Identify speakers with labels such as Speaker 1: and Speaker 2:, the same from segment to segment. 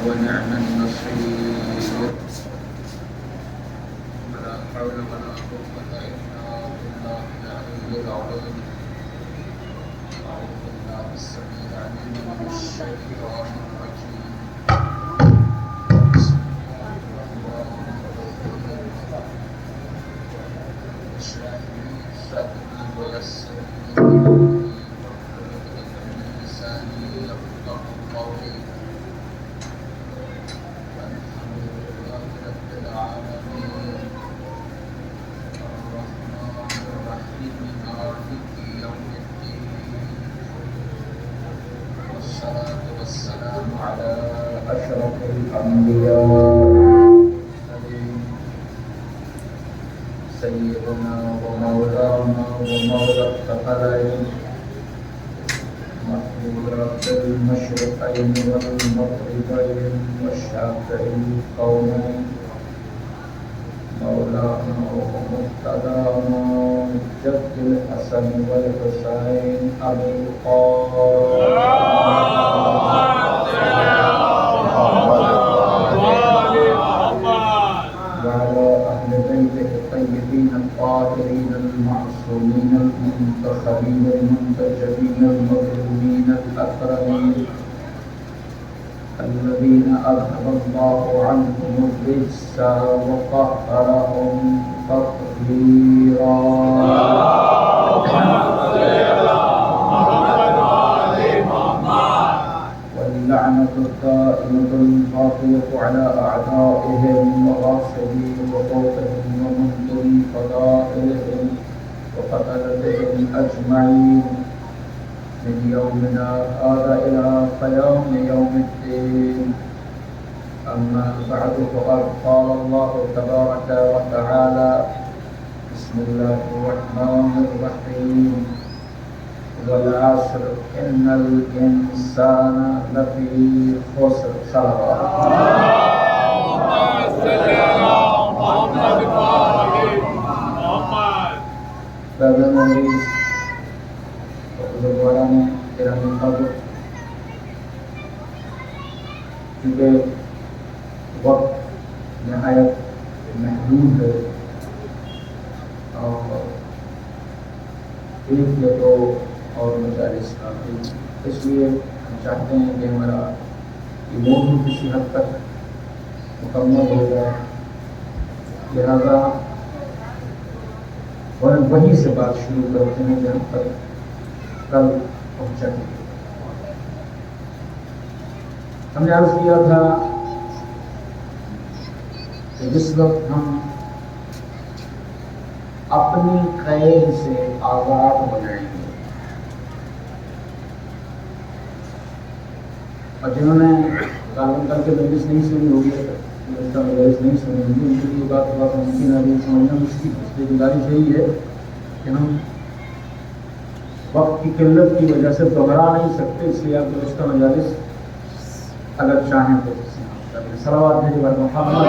Speaker 1: ونعم النصير ولا حول ولا قوة إلا بالله العلي العظيم أعوذ بالله السميع العليم من الشيطان الرجيم بسم الله الرحمن الرحيم اشرح لي صدري ويسر لي أمري واحلل عقدة من لساني يفقهوا قولي والحمد لله رب العالمين الرحمن الرحيم مالك يوم الدين والصلاة والسلام على أشرف الأنبياء سيدنا ومولانا ومولى الثقلين محمود رب المشرقين والمغربين والشافعي القومين مولانا ومقتدانا جد الحسن والحسين أبي وعلى أهل بيته الطيبين الطاهرين المعصومين المنتخبين المنتجبين المظلومين الأكرمين الذين أذهب الله عنهم الرجس وطهرهم تطهيرا واللعنة الدائمة الباقية على أعدائهم وغاصبي وقوتهم ومنكري فضائلهم وقتلتهم أجمعين من يومنا هذا إلى قيام يوم الدين. أما بعد فقد قال الله تبارك وتعالى بسم الله الرحمن الرحيم والعصر إن الإنسان لفي خسر. صلوات بزرگواران گرامی حضور، کیونکہ وقت نہایت محدود ہے اور ایک یا دو اور مجالس کافی، اس لیے ہم چاہتے ہیں کہ ہمارا یہ موضوع کسی حد تک مکمل ہو جائے، لہذا وہیں سے بات شروع کرتے ہیں جہاں تک کل پہنچا ہے۔ ہم نے عرض کیا تھا کہ جس وقت ہم اپنی قید سے آزاد ہو جائیں گے، اور جنہوں نے کل کے مجلس نہیں سنی ہوگی، مجلس نہیں سنی ہوگی، ان کے لیے بات تھوڑا سا ممکن ہے سمجھنا مشکل، اس لیے گزارش یہی ہے کہ ہم وقت کی قلت کی وجہ سے دوہرا نہیں سکتے، اس لیے آپ درستہ مجالس اگر چاہیں تو صلوات بھیجے بر محمد۔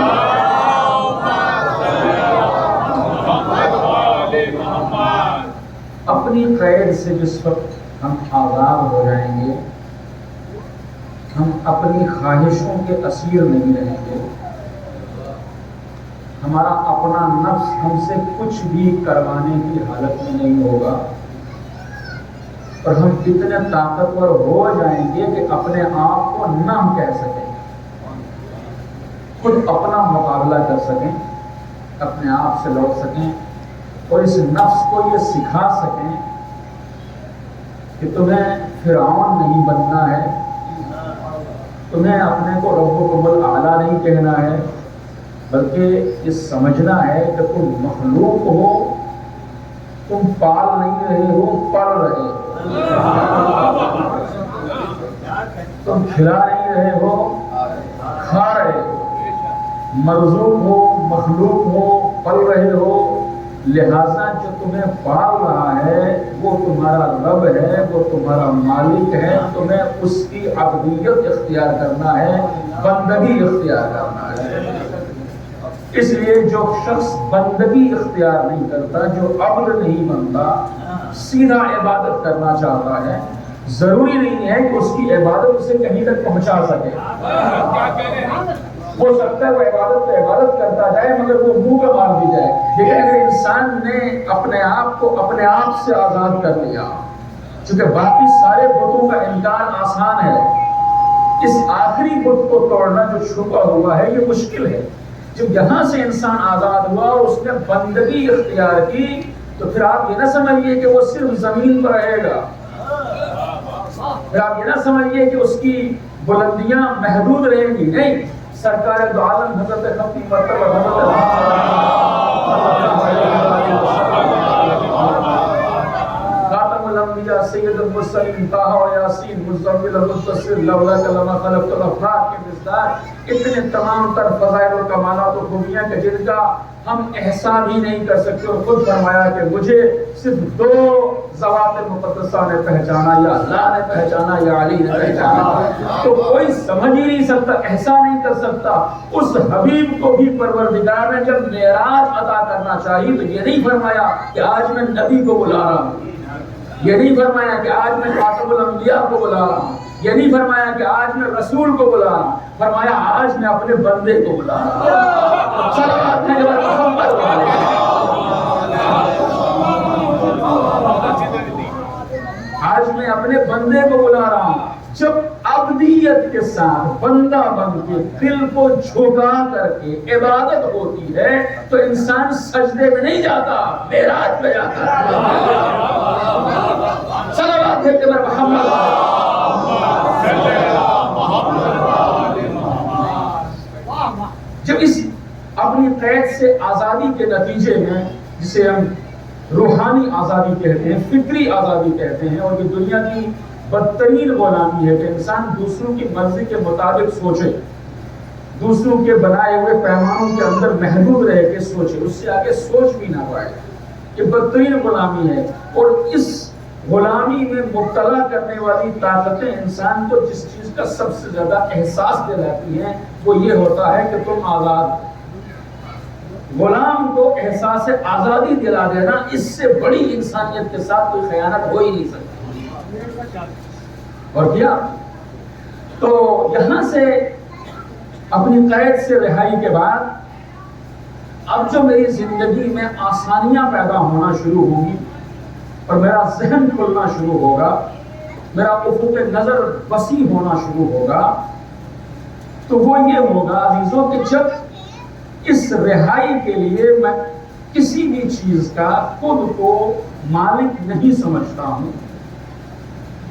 Speaker 1: اپنی قید سے جس وقت ہم آزاد ہو جائیں گے، ہم اپنی خواہشوں کے اسیر نہیں رہیں گے، ہمارا اپنا نفس ہم سے کچھ بھی کروانے کی حالت میں نہیں ہوگا، اور ہم اتنے طاقتور ہو جائیں گے کہ اپنے آپ کو نہ ہم کہہ سکیں، خود اپنا مقابلہ کر سکیں، اپنے آپ سے لڑ سکیں، اور اس نفس کو یہ سکھا سکیں کہ تمہیں فرعون نہیں بننا ہے، تمہیں اپنے کو ربکم الاعلی نہیں کہنا ہے، بلکہ یہ سمجھنا ہے کہ تم مخلوق ہو، تم پال نہیں رہے ہو، پل رہے ہو، تم کھلا نہیں رہے ہو، کھا رہے ہو، مرزوق ہو، مخلوق ہو، پل رہے ہو، لہذا جو تمہیں پال رہا ہے وہ تمہارا رب ہے، وہ تمہارا مالک ہے، تمہیں اس کی عبدیت اختیار کرنا ہے، بندگی اختیار کرنا ہے۔ اس لیے جو شخص بندگی اختیار نہیں کرتا، جو عبد نہیں بنتا، سیدھا عبادت کرنا چاہتا ہے، ضروری نہیں ہے کہ اس کی عبادت اسے کہیں تک پہنچا سکے. ہو سکتا ہے وہ عبادت کرتا جائے مگر وہ منہ پہ مار دی جائے. لیکن اگر انسان نے اپنے آپ کو اپنے آپ سے آزاد کر لیا، چونکہ باقی سارے بتوں کا انکار آسان ہے، اس آخری بت کو توڑنا جو چھپا ہوا ہے یہ مشکل ہے. جب یہاں سے انسان آزاد ہوا اور اس نے بندگی اختیار کی تو پھر آپ یہ نہ سمجھیے کہ وہ صرف زمین پر رہے گا، پھر آپ یہ نہ سمجھیے کہ اس کی بلندیاں محدود رہیں گی. نہیں، سرکار دو عالم حضرت خفی مرتبہ خاتم الانبیاء سید المرسلین طٰہٰ و یاسین مزمل المدثر لولاک لما خلقت الافلاک کے مصداق اتنے تمام تر فضائل و کمالات و خوبیاں کہ جن کا ہم احسان ہی نہیں کر سکتے. اور خود فرمایا کہ مجھے صرف 2 ذوات مقدسہ نے پہچانا، یا اللہ نے پہچانا یا علی نے پہچانا. تو کوئی سمجھ ہی نہیں سکتا، احسان نہیں کر سکتا. اس حبیب کو بھی پروردگار نے جب معراج عطا کرنا چاہیے تو یہ نہیں فرمایا کہ آج میں نبی کو بلا رہا ہوں، یہ نہیں فرمایا کہ آج میں خاتم الانبیاء کو بلا رہا ہوں، یہ نہیں فرمایا کہ آج میں رسول کو بلا رہا ہوں. فرمایا آج میں اپنے بندے کو بلا رہا ہوں. آج میں اپنے بندے کو بلا رہا ہوں. جب ابدیت کے ساتھ بندہ بن کے دل کو جھکا کر کے عبادت ہوتی ہے تو انسان سجدے میں نہیں جاتا، معراج پہ جاتا ہے. صلوات ہے کہ محمد جب اس اپنی قید سے آزادی کے نتیجے میں، جسے ہم روحانی آزادی کہتے ہیں، فکری آزادی کہتے ہیں، اور یہ دنیا کی بدترین غلامی ہے کہ انسان دوسروں کی مرضی کے مطابق سوچے، دوسروں کے بنائے ہوئے پیمانوں کے اندر محدود رہ کے سوچے، اس سے آگے سوچ بھی نہ پائے. یہ بدترین غلامی ہے. اور اس غلامی میں مبتلا کرنے والی طاقتیں انسان کو جس چیز کا سب سے زیادہ احساس دلاتی ہیں وہ یہ ہوتا ہے کہ تم آزاد. غلام کو احساس آزادی دلا دینا، اس سے بڑی انسانیت کے ساتھ کوئی خیانت ہو ہی نہیں سکتی. اور کیا تو یہاں سے اپنی قید سے رہائی کے بعد اب جو میری زندگی میں آسانیاں پیدا ہونا شروع ہوں گی اور میرا ذہن کھلنا شروع ہوگا، میرا افق نظر وسیع ہونا شروع ہوگا، تو وہ یہ ہوگا عزیزوں کہ جب اس رہائی کے لیے میں کسی بھی چیز کا خود کو مالک نہیں سمجھتا ہوں،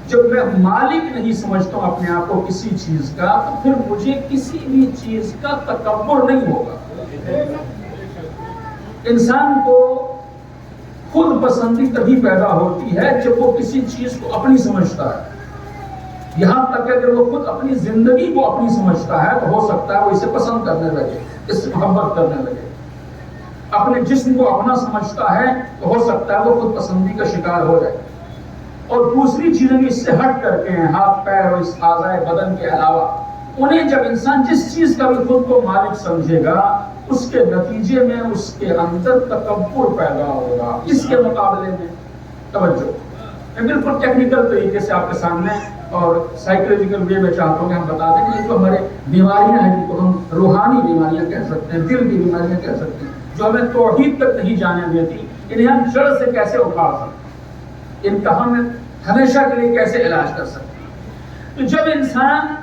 Speaker 1: جب میں مالک نہیں سمجھتا ہوں اپنے آپ کو کسی چیز کا، تو پھر مجھے کسی بھی چیز کا تکبر نہیں ہوگا. انسان کو خود پسندی تبھی پیدا ہوتی ہے جب وہ کسی چیز کو اپنی سمجھتا ہے. یہاں تک کہ اگر وہ خود اپنی زندگی کو اپنی سمجھتا ہے تو ہو سکتا ہے وہ اسے پسند کرنے لگے، اس سے محبت کرنے لگے. اپنے جسم کو اپنا سمجھتا ہے تو ہو سکتا ہے وہ خود پسندی کا شکار ہو جائے. اور دوسری چیزیں بھی اس سے ہٹ کر کے ہیں، ہاتھ پیر اور اس اعضائے بدن کے علاوہ، انہیں جب انسان جس چیز کا بھی خود کو مالک سمجھے گا اس کے نتیجے میں اس کے اندر تکبر پیدا ہوگا. اس کے مقابلے میں توجہ، میں بالکل ٹیکنیکل طریقے سے آپ کے سامنے اور سائیکولوجیکل وے میں چاہتا ہوں کہ ہم بتا دیں کہ جو ہمارے بیماریاں ہیں، جن کو ہم روحانی بیماریاں کہہ سکتے ہیں، دل کی بیماریاں کہہ سکتے ہیں، جو ہمیں توحید تک نہیں جانے دیتی، انہیں ہم جڑ سے کیسے اکھاڑ سکتے ہیں، ان کا ہم ہمیشہ کے لیے کیسے علاج کر سکتے ہیں. تو جب انسان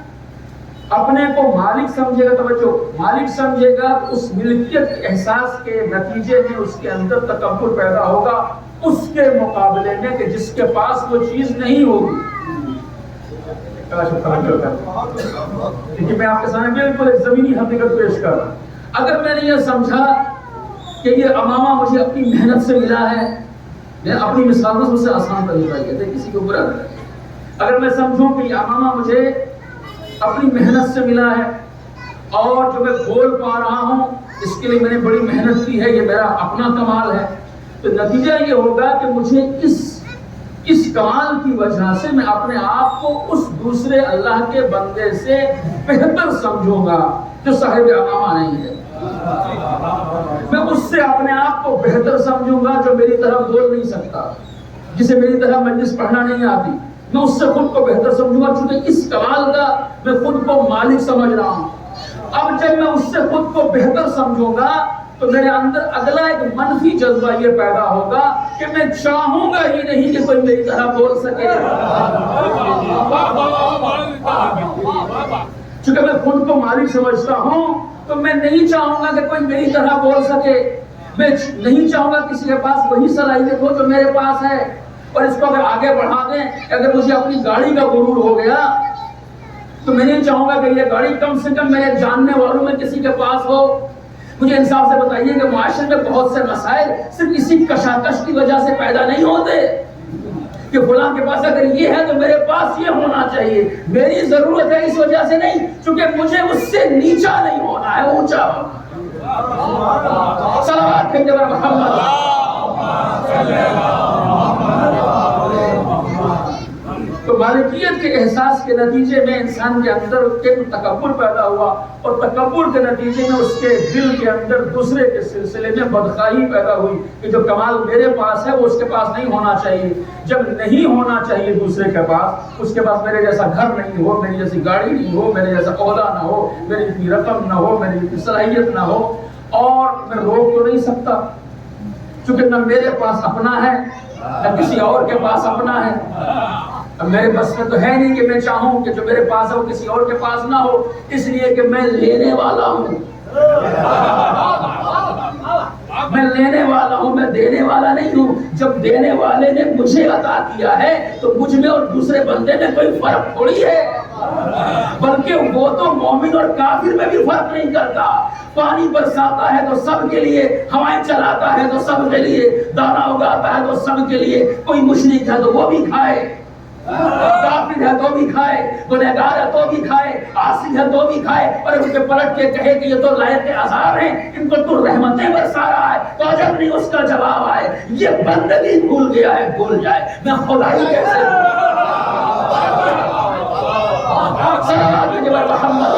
Speaker 1: اپنے کو مالک سمجھے گا، توجہ، مالک سمجھے گا، اس ملکیت کے احساس کے نتیجے میں اس کے اندر تکبر پیدا ہوگا اس کے مقابلے میں کہ جس کے پاس وہ چیز نہیں ہوگی. لیکن میں آپ کے سامنے بالکل ایک زمینی حقیقت پیش کر رہا ہوں. اگر میں نے یہ سمجھا کہ یہ امامہ مجھے اپنی محنت سے ملا ہے، میں اپنی مثالوں سے آسان طریقہ یہ ہے، کسی کو برا نہ لگے. اگر میں سمجھوں کہ یہ امامہ مجھے اپنی محنت سے ملا ہے اور جو میں بول پا رہا ہوں اس کے لیے میں نے بڑی محنت کی ہے، یہ میرا اپنا کمال ہے، تو نتیجہ یہ ہوگا کہ مجھے اس کمال کی وجہ سے میں اپنے آپ کو اس دوسرے اللہ کے بندے سے بہتر سمجھوں گا جو صاحب امامہ نہیں ہے. میں اس سے اپنے آپ کو بہتر سمجھوں گا جو میری طرح بول نہیں سکتا، جسے میری طرح مجلس پڑھنا نہیں آتی، میں اس سے خود کو بہتر سمجھوں گا، چونکہ اس کمال کا میں خود کو مالک سمجھ رہا ہوں۔ اب جب میں اس سے خود کو بہتر سمجھوں گا تو میرے اندر اگلا ایک منفی جذبہ یہ پیدا ہوگا کہ میں چاہوں گا ہی نہیں کہ کوئی میری طرح بول سکے۔ چونکہ میں خود کو مالک سمجھتا ہوں تو میں نہیں چاہوں گا کہ کوئی میری طرح بول سکے، میں نہیں چاہوں گا کسی کے پاس وہی صلاحیت ہو جو میرے پاس ہے۔ اور اس کو اگر آگے بڑھا دیں کہ اگر مجھے اپنی گاڑی کا غرور ہو گیا تو میں نہیں چاہوں گا کہ یہ گاڑی کم سے کم میرے جاننے والوں میں کسی کے پاس ہو۔ مجھے انصاف سے بتائیے کہ معاشرے میں بہت سے مسائل صرف اسی کشاکش کی وجہ سے پیدا نہیں ہوتے کہ فلاں کے پاس اگر یہ ہے تو میرے پاس یہ ہونا چاہیے، میری ضرورت ہے اس وجہ سے نہیں، چونکہ مجھے اس سے نیچا نہیں ہونا ہے، اونچا ہونا۔ صلوات کہیے بر محمد۔ تو مالکیت کے احساس کے نتیجے میں انسان کے اندر تکبر پیدا ہوا، اور تکبر کے نتیجے میں اس کے دل کے اندر دوسرے کے سلسلے میں بدخواہی پیدا ہوئی کہ جو کمال میرے پاس ہے وہ اس کے پاس نہیں ہونا چاہیے۔ جب نہیں ہونا چاہیے دوسرے کے پاس، اس کے پاس میرے جیسا گھر نہیں ہو، میری جیسی گاڑی نہیں ہو، میرے جیسا عہدہ نہ ہو، میری اتنی رقم نہ ہو، میری اتنی صلاحیت نہ ہو، اور میں روک تو نہیں سکتا چونکہ نہ میرے پاس اپنا ہے نہ کسی اور کے پاس اپنا ہے۔ اب میرے بس میں تو ہے نہیں کہ میں چاہوں کہ جو میرے پاس ہے وہ کسی اور کے پاس نہ ہو، اس لیے کہ میں لینے والا ہوں، میں لینے والا ہوں، میں دینے والا نہیں ہوں۔ جب دینے والے نے مجھے عطا کیا ہے تو مجھ میں اور دوسرے بندے میں کوئی فرق تھوڑی ہے، بلکہ وہ تو مومن اور کافر میں بھی فرق نہیں کرتا۔ پانی برساتا ہے تو سب کے لیے، ہوائیں چلاتا ہے تو سب کے لیے، دانا اگاتا ہے تو سب کے لیے، کوئی مشرک ہے تو وہ بھی کھائے، کافر ہے تو بھی کھائے، گنہگار ہے تو بھی کھائے، عاصی ہے تو بھی کھائے، اور ان کے پلٹ کے کہے کہ یہ تو لائق عذاب ہیں، ان کو تو رحمتیں برسا رہا ہے، تو عجب نہیں اس کا جواب آئے یہ بندگی بھول گیا ہے، بھول جائے میں خدائی کیسے صلوات کے بعد محمد۔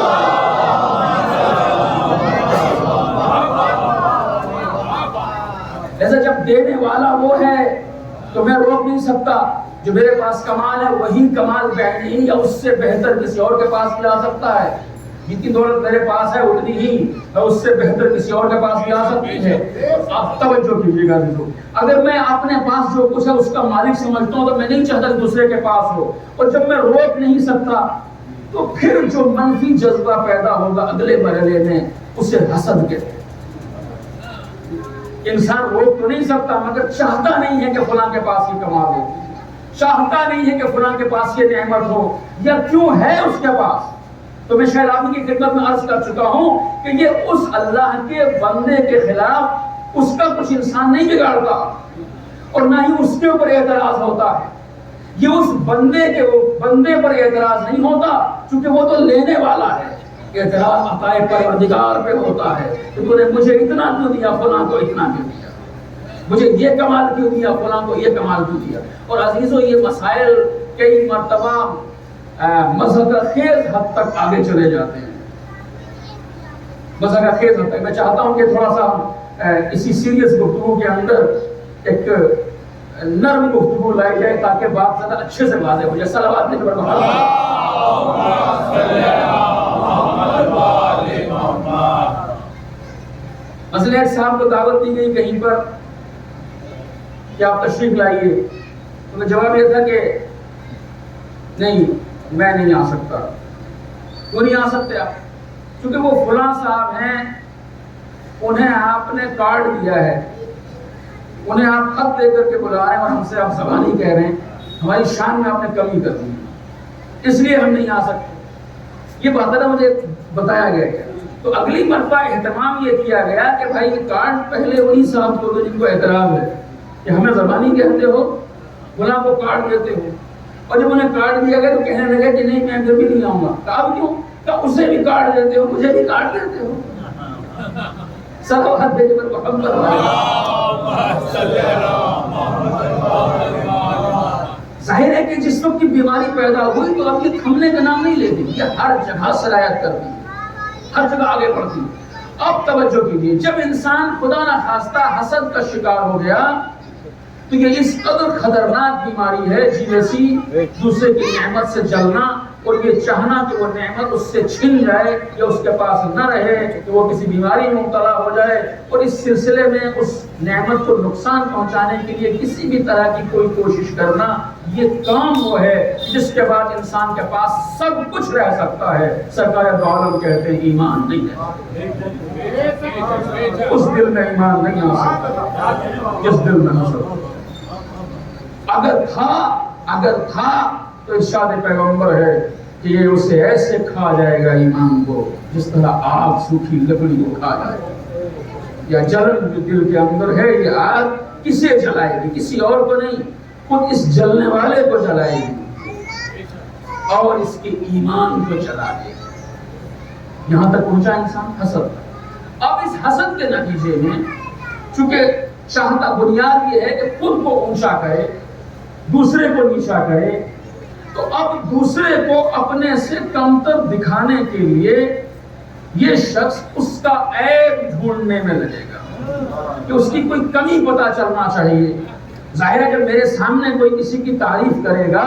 Speaker 1: ایسا جب دینے والا وہ ہے تو میں روک نہیں سکتا۔ جو میرے پاس کمال ہے وہی کمال بہترین یا اس سے بہتر کسی اور کے پاس بھی آ سکتا ہے۔ جتنی دولت میرے پاس ہے اتنی ہی اس سے بہتر کسی اور کے پاس بھی آ سکتی ہے۔ آپ توجہ کیجیے گا دوستو، اگر میں اپنے پاس جو کچھ ہے اس کا مالک سمجھتا ہوں تو میں نہیں چاہتا کہ دوسرے کے پاس ہو، اور جب میں روک نہیں سکتا تو پھر جو منفی جذبہ پیدا ہوگا اگلے مرحلے میں اسے حسد کہتے ہیں۔ انسان روک تو نہیں سکتا مگر چاہتا نہیں ہے کہ فلاں کے پاس یہ کمال ہو، چاہتا نہیں ہے کہ فلاں کے پاس یہ نعمت ہو، یا کیوں ہے اس کے پاس۔ تو میں شاید آپ کی خدمت میں عرض کر چکا ہوں کہ یہ اس اللہ کے بندے کے خلاف اس کا کچھ انسان نہیں بگاڑتا، اور نہ ہی اس کے اوپر اعتراض ہوتا ہے۔ یہ اس بندے پر اعتراض نہیں ہوتا چونکہ وہ تو لینے والا ہے، اعتراض عطا پروردگار پہ ہوتا ہے کہ تو نے مجھے اتنا کیوں دیا، فلاں کو اتنا کیوں دیا، مجھے یہ کمال کیوں دیا، فلاں کو یہ کمال کیوں دیا۔ اور عزیزوں یہ مسائل کئی مرتبہ مذہب خیز حد تک آگے چلے جاتے ہیں، مذہب خیز حد تک۔ میں چاہتا ہوں کہ تھوڑا سا اسی سیریس گفتگو کے اندر ایک نرم گفتگو لائی جائے تاکہ بات زیادہ اچھے سے واضح ہو جائے۔ صلوات کے اوپر مثلا ایک صاحب کو دعوت دی گئی کہیں پر کہ آپ تشریف لائیے، تو میں جواب یہ تھا کہ نہیں میں نہیں آ سکتا۔ وہ نہیں آ سکتے آپ کیونکہ وہ فلاں صاحب ہیں، انہیں آپ نے کارڈ دیا ہے، انہیں آپ خط دے کر کے بلا رہے ہیں اور ہم سے آپ زبانی کہہ رہے ہیں، ہماری شان میں آپ نے کمی کر دی، اس لیے ہم نہیں آ سکتے۔ یہ بات مجھے بتایا گیا۔ تو اگلی مرتبہ اہتمام یہ کیا گیا کہ بھائی کارڈ پہلے وہی صاحب کو جن کو اعتراض ہے کہ ہمیں زبانی کہتے ہو، فلاں کو کارڈ دیتے ہو، اور جب انہیں کارڈ دیا گیا تو کہنے لگے کہ نہیں میں پھر بھی نہیں آؤں گا۔ کہا کیوں؟ کہ اسے بھی کارڈ دیتے ہو، مجھے بھی کارڈ دیتے ہو۔ صلوات بھیجے پر محمد۔ ظاہر ہے کہ جس وقت کی بیماری پیدا ہوئی تو اب یہ تھمنے کا نام نہیں لیتی، یہ ہر جگہ سرایت کرتی، ہر جگہ آگے بڑھتی۔ اب توجہ کیجیے، جب انسان خدا نہ خواستہ حسد کا شکار ہو گیا تو یہ اس قدر خطرناک بیماری ہے جیسی دوسرے کی نعمت سے جلنا اور یہ چاہنا کہ وہ نعمت اس سے چھن جائے یا اس کے پاس نہ رہے کہ وہ کسی بیماری میں مبتلا ہو جائے، اور اس سلسلے میں اس نعمت کو نقصان پہنچانے کے لیے کسی بھی طرح کی کوئی کوشش کرنا، یہ کام وہ ہے جس کے بعد انسان کے پاس سب کچھ رہ سکتا ہے۔ سرکار دو عالم کہتے ہیں ایمان نہیں ہے، اس دل میں ایمان نہیں آ سکتا جس دل میں نہ سکتا۔ اگر تھا تو ارشاد پیغمبر ہے کہ یہ اسے ایسے کھا جائے گا ایمان کو جس طرح آگ سوکھی لکڑی کو کھا جائے گا۔ یا جلن جو دل کے اندر ہے، یہ آگ کسے جلائے گی؟ کسی اور کو نہیں، خود اس جلنے والے کو جلائے گی اور اس کے ایمان کو جلا دے گی۔ یہاں تک پہنچا انسان حسد۔ اب اس حسد کے نتیجے میں چونکہ چاہتا بنیاد یہ ہے کہ خود کو اونچا کرے، دوسرے کو نیچا کرے، تو اب دوسرے کو اپنے سے کمتر دکھانے کے لیے یہ شخص اس کا عیب ڈھونڈنے میں لگے گا کہ اس کی کوئی کمی پتہ چلنا چاہیے۔ ظاہر ہے جب میرے سامنے کوئی کسی کی تعریف کرے گا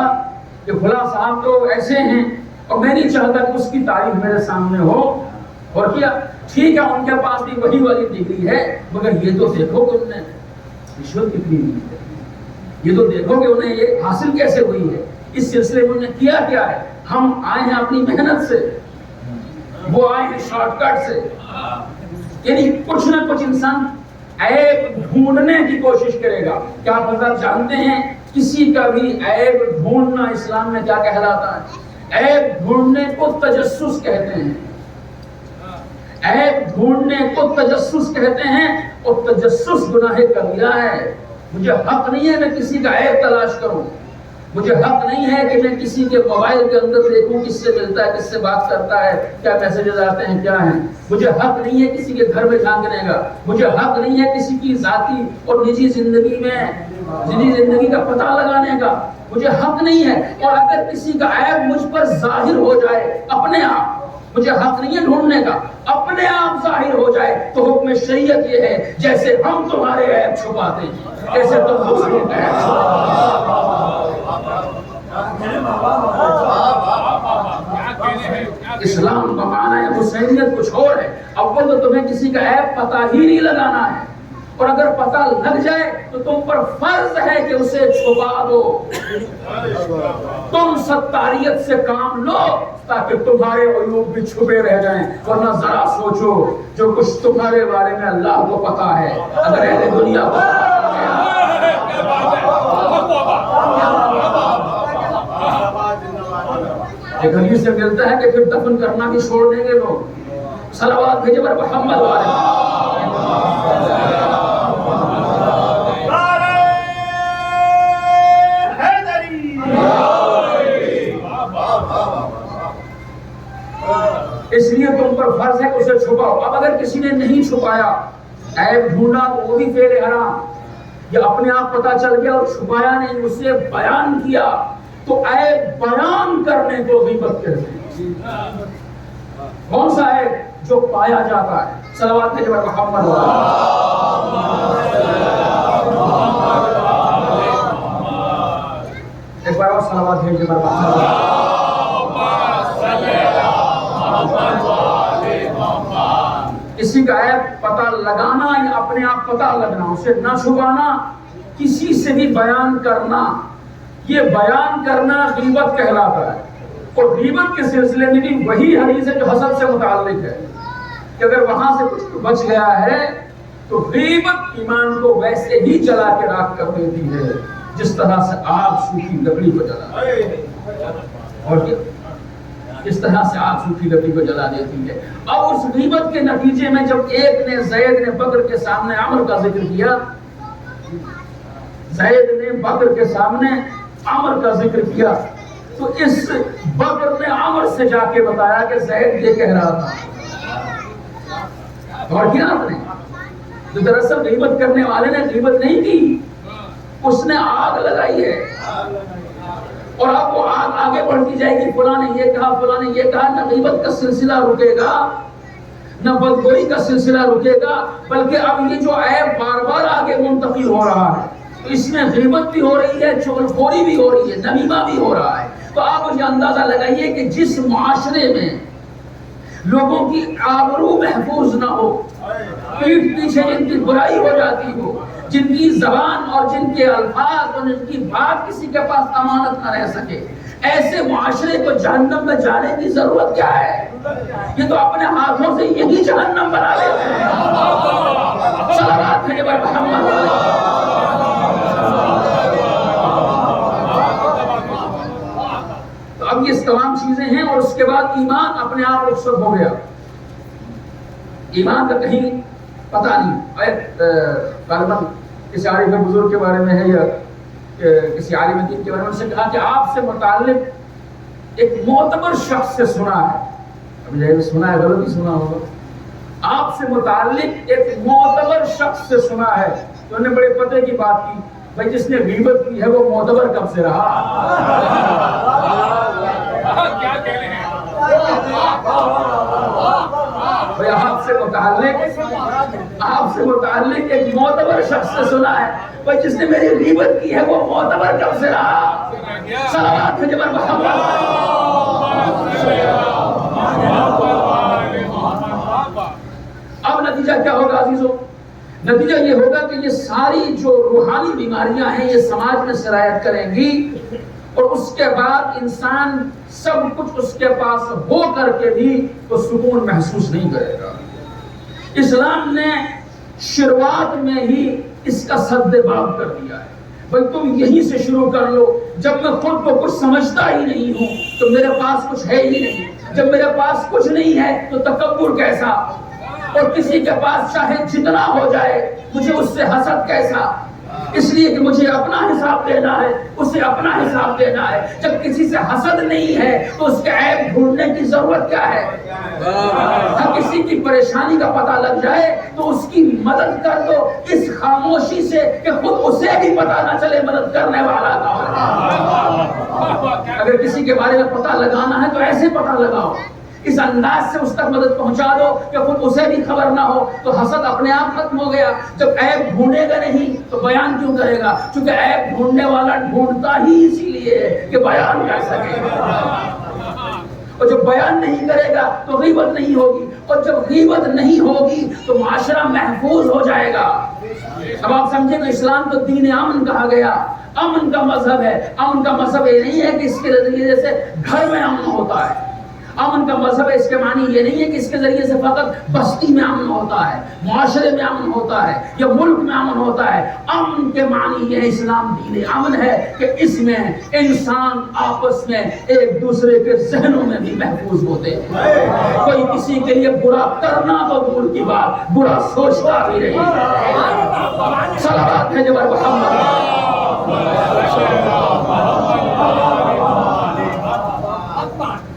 Speaker 1: کہ فلاں صاحب تو ایسے ہیں، اور میں نہیں چاہتا کہ اس کی تعریف میرے سامنے ہو، اور کیا ٹھیک ہے ان کے پاس بھی وہی والی ڈگری ہے، مگر یہ تو دیکھو کہ انہوں نے رشوت کتنی دی ہے، یہ تو دیکھو کہ انہیں یہ حاصل کیسے ہوئی ہے، اس سلسلے میں انہوں نے کیا کیا ہے۔ ہم آئے ہیں اپنی محنت سے، وہ آئے ہیں شارٹ کٹ سے۔ یعنی کچھ نہ کچھ انسان عیب ڈھونڈنے کی کوشش کرے گا۔ کیا آپ حضرات جانتے ہیں کسی کا بھی عیب ڈھونڈنا اسلام میں کیا کہلاتا ہے؟ عیب ڈھونڈنے کو تجسس کہتے ہیں، عیب ڈھونڈنے کو تجسس کہتے ہیں، اور تجسس گناہ کبیرہ ہے۔ مجھے حق نہیں ہے میں کسی کا عیب تلاش کروں، مجھے حق نہیں ہے کہ میں کسی کے موبائل کے اندر دیکھوں کس سے ملتا ہے، کس سے بات کرتا ہے، کیا میسیجز آتے ہیں، کیا ہیں۔ مجھے حق نہیں ہے کسی کے گھر میں جھانکنے کا، مجھے حق نہیں ہے کسی کی ذاتی اور نجی زندگی کا پتہ لگانے کا، مجھے حق نہیں ہے۔ اور اگر کسی کا عیب مجھ پر ظاہر ہو جائے اپنے آپ، مجھے حق نہیں ہے ڈھونڈنے کا، اپنے آپ ظاہر ہو جائے تو حکم شریعت یہ ہے جیسے ہم تمہارے عیب چھپاتے ہیں ایسے تم دوسروں کا عیب چھپاتے۔ اسلام کا معنی ہے حسینیت کچھ اور ہے۔ اول تو تمہیں کسی کا عیب پتہ ہی نہیں لگانا ہے، اور اگر پتہ لگ جائے تو تم پر فرض ہے کہ اسے چھپا دو۔ تم ستاریت سے کام لو تاکہ تمہارے عیوب بھی چھپے رہ جائیں، ورنہ ذرا سوچو جو کچھ تمہارے بارے میں اللہ کو پتا ہے، اگر اہل دنیا کو ایک حدیث سے ملتا ہے کہ پھر دفن کرنا بھی چھوڑ دیں گے لوگ۔ صلوات بھیجے پر محمد والے اس لیے تم پر فرض ہے کہ اسے چھپاؤ۔ اب اگر کسی نے نہیں چھپایا، عیب ڈھونڈا تو وہ بھی فعل حرام، یا اپنے آپ پتہ چل گیا اور چھپایا نہیں، اسے بیان کیا تو عیب بیان کرنے کو غیبت کہتے ہیں۔ کون سا عیب؟ جو پایا جاتا ہے۔ صلوات بھیجے پر محمد ایک بار اور صلوات بھیجے پر محمد۔ کسی کا عیب پتہ لگانا یا اپنے آپ پتہ لگنا، اسے نہ چھپانا، کسی سے بھی بیان کرنا، یہ بیان کرنا غیبت کہلاتا ہے۔ اور غیبت کے سلسلے میں بھی وہی حدیث ہے جو حسد سے متعلق ہے کہ اگر وہاں سے کچھ بچ گیا ہے تو غیبت ایمان کو ویسے ہی جلا کے راکھ کر دیتی ہے جس طرح سے آگ سوکھی لکڑی کو جلا اور اس طرح سے آگ سوکھی لکڑی کو جلا دیتی ہے۔ اب اس غیبت کے نتیجے میں جب ایک نے زید نے بکر کے سامنے عمر کا ذکر کیا، زید نے بکر کے سامنے عمر کا ذکر کیا، تو اس بکر نے عمر سے جا کے بتایا کہ زید یہ کہہ رہا تھا۔ اور کیا آپ نے جو دراصل غیبت کرنے والے نے غیبت نہیں کی، اس نے آگ لگائی ہے، اور اب وہ آگ آگے بڑھتی جائے گی۔ فلاں نے یہ کہا، فلاں نے یہ کہا، نہ غیبت کا سلسلہ رکے گا، نہ بدگوئی کا سلسلہ رکے گا، بلکہ اب یہ جو عیب بار بار آگے منتقل ہو رہا ہے، تو اس میں غیبت بھی ہو رہی ہے، چغلخوری بھی ہو رہی ہے، نمیمہ بھی ہو رہا ہے۔ تو آپ مجھے اندازہ لگائیے کہ جس معاشرے میں لوگوں کی آبرو محفوظ نہ ہو، پیٹھ پیچھے جن کی برائی ہو جاتی ہو، جن کی زبان اور جن کے الفاظ اور جن کی بات کسی کے پاس امانت نہ رہ سکے، ایسے معاشرے کو جہنم میں جانے کی ضرورت کیا ہے؟ یہ تو اپنے ہاتھوں سے یہی جہنم بنا لیتے ہیں۔ صلوات بھیجے پر محمد۔ تو اب یہ تمام چیزیں ہیں، اور اس کے بعد ایمان اپنے آپ رخصت ہو گیا۔ ایمان کا کہیں پتہ نہیں۔ غالباً کسی عالم بزرگ کے بارے میں ہے یا کسی عالم دین کے بارے میں، ان سے کہا کہ آپ سے متعلق ایک معتبر شخص سے سنا ہے، اب یہ سنا ہے، غلط ہی سنا ہوگا، آپ سے متعلق ایک معتبر شخص سے سنا ہے۔ تو انہوں نے بڑے پتے کی بات کی، بھائی جس نے غیبت کی ہے وہ معتبر کب سے رہا؟ کیا کہہ رہے ہیں بھائی؟ آپ سے متعلق ایک معتبر شخص سے سنا ہے، بھائی جس نے میری غیبت کی ہے وہ معتبر کب سے رہا؟ صلوات بھیجے پر محمد۔ اب نتیجہ کیا ہوگا عزیزو؟ نتیجہ یہ ہوگا کہ یہ ساری جو روحانی بیماریاں ہیں یہ سماج میں سرایت کریں گی، اور اس کے بعد انسان سب کچھ اس کے پاس ہو کر کے بھی وہ سکون محسوس نہیں کرے گا۔ اسلام نے شروعات میں ہی اس کا سد باب کر دیا ہے، بھائی تم یہیں سے شروع کر لو۔ جب میں خود کو کچھ سمجھتا ہی نہیں ہوں تو میرے پاس کچھ ہے ہی نہیں، جب میرے پاس کچھ نہیں ہے تو تکبر کیسا، اور کسی کے پاس چاہے جتنا ہو جائے مجھے اس سے حسد کیسا؟ اس لیے کہ مجھے اپنا حساب دینا ہے، اسے اپنا حساب دینا ہے۔ جب کسی سے حسد نہیں ہے تو اس کے عیب ڈھونڈنے کی ضرورت کیا ہے؟ اگر کسی کی پریشانی کا پتہ لگ جائے تو اس کی مدد کر دو اس خاموشی سے کہ خود اسے بھی پتہ نہ چلے مدد کرنے والا کون ہے۔ اگر کسی کے بارے میں پتہ لگانا ہے تو ایسے پتہ لگاؤ، اس انداز سے اس تک مدد پہنچا دو کہ خود اسے بھی خبر نہ ہو، تو حسد اپنے آپ ختم ہو گیا۔ جب عیب ڈھونڈے گا نہیں تو بیان کیوں کرے گا؟ چونکہ عیب ڈھونڈنے والا ڈھونڈتا ہی اسی لیے ہے کہ بیان کر سکے، اور جب بیان نہیں کرے گا تو غیبت نہیں ہوگی، اور جب غیبت نہیں ہوگی تو معاشرہ محفوظ ہو جائے گا۔ اب آپ سمجھیں کہ اسلام کو دین امن کہا گیا، امن کا مذہب ہے۔ امن کا مذہب یہ نہیں ہے کہ اس کے ذریعے سے گھر میں امن ہوتا ہے، امن کا مذہب ہے اس کے معنی یہ نہیں ہے کہ اس کے ذریعے سے فقط بستی میں امن ہوتا ہے، معاشرے میں امن ہوتا ہے یا ملک میں امن ہوتا ہے۔ امن کے معنی یہ اسلام دین امن ہے کہ اس میں انسان آپس میں ایک دوسرے کے ذہنوں میں بھی محفوظ ہوتے ہیں، کوئی کسی کے لیے برا کرنا تو دور کی بات، برا سوچتا بھی نہیں۔ صلوات بھیجے پر محمد۔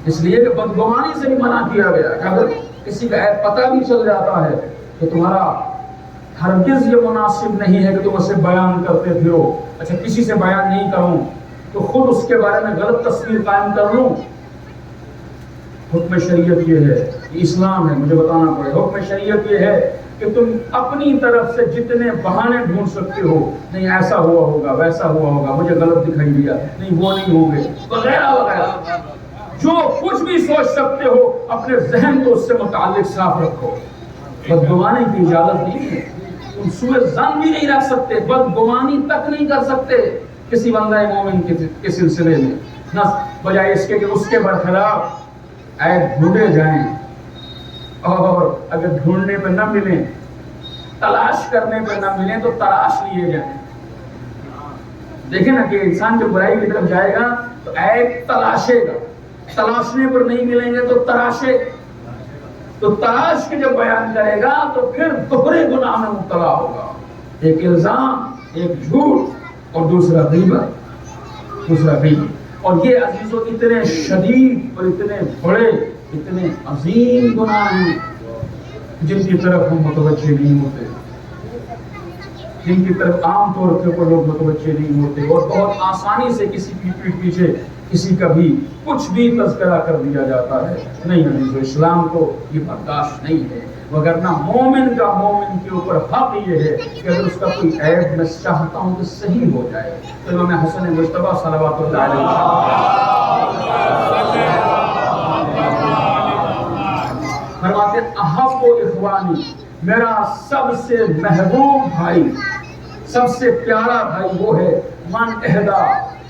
Speaker 1: اس لیے کہ بدگمانی سے بھی منع کیا گیا کہ اگر کسی کا عیب پتہ بھی چل جاتا ہے تو تمہارا ہرگز یہ مناسب نہیں ہے کہ تم اسے بیان کرتے پھرو۔ اچھا کسی سے بیان نہیں کروں تو خود اس کے بارے میں غلط تصویر قائم کر لوں۔ حکم شریعت یہ ہے، یہ اسلام ہے، مجھے بتانا پڑے، حکم شریعت یہ ہے کہ تم اپنی طرف سے جتنے بہانے ڈھونڈ سکتے ہو، نہیں ایسا ہوا ہوگا، ویسا ہوا ہوگا، مجھے غلط دکھائی دیا، نہیں وہ نہیں ہوں گے، وغیرہ وغیرہ، جو کچھ بھی سوچ سکتے ہو اپنے ذہن کو اس سے متعلق صاف رکھو۔ بدگمانی کی اجازت نہیں ہے، تم سوء ظن بھی نہیں رکھ سکتے، بدگمانی تک نہیں کر سکتے کسی بندہ مومن کے سلسلے میں، نہ بجائے اس کے کہ اس کے برخلاف عیب ڈھونڈے جائیں، اور اگر ڈھونڈنے پہ نہ ملیں، تلاش کرنے پہ نہ ملیں تو تراش لیے جائیں۔ دیکھیں نا کہ انسان جو برائی کی طرف جائے گا تو عیب تلاشے گا، تلاشنے پر نہیں ملیں گے تو تراشے، تو تراش کے جب بیان کرے گا تو پھر دوہرے گناہ میں مبتلا ہوگا، ایک الزام، ایک جھوٹ، اور دوسرا غیبت، اور یہ عزیزو اتنے شدید اور اتنے بڑے، اتنے عظیم گناہ ہیں جن کی طرف ہم متوجہ نہیں ہوتے، جن کی طرف عام طور کے اوپر لوگ متوجہ نہیں ہوتے، اور بہت آسانی سے کسی کی پیٹھ پیچھے کسی کا بھی کچھ بھی تذکرہ کر دیا جاتا ہے، نہیں عزیزو، اسلام کو یہ برداشت نہیں ہے، وگرنہ مومن کے اوپر حق یہ ہے کہ اگر اس کا کوئی عیب میں چاہتا ہوں کہ صحیح ہو جائے، تو امام حسن مجتبیٰ صلوات اللہ علیہ فرماتے ہیں احب و اخوانی، میرا سب سے محبوب بھائی، سب سے پیارا بھائی وہ ہے من اہدا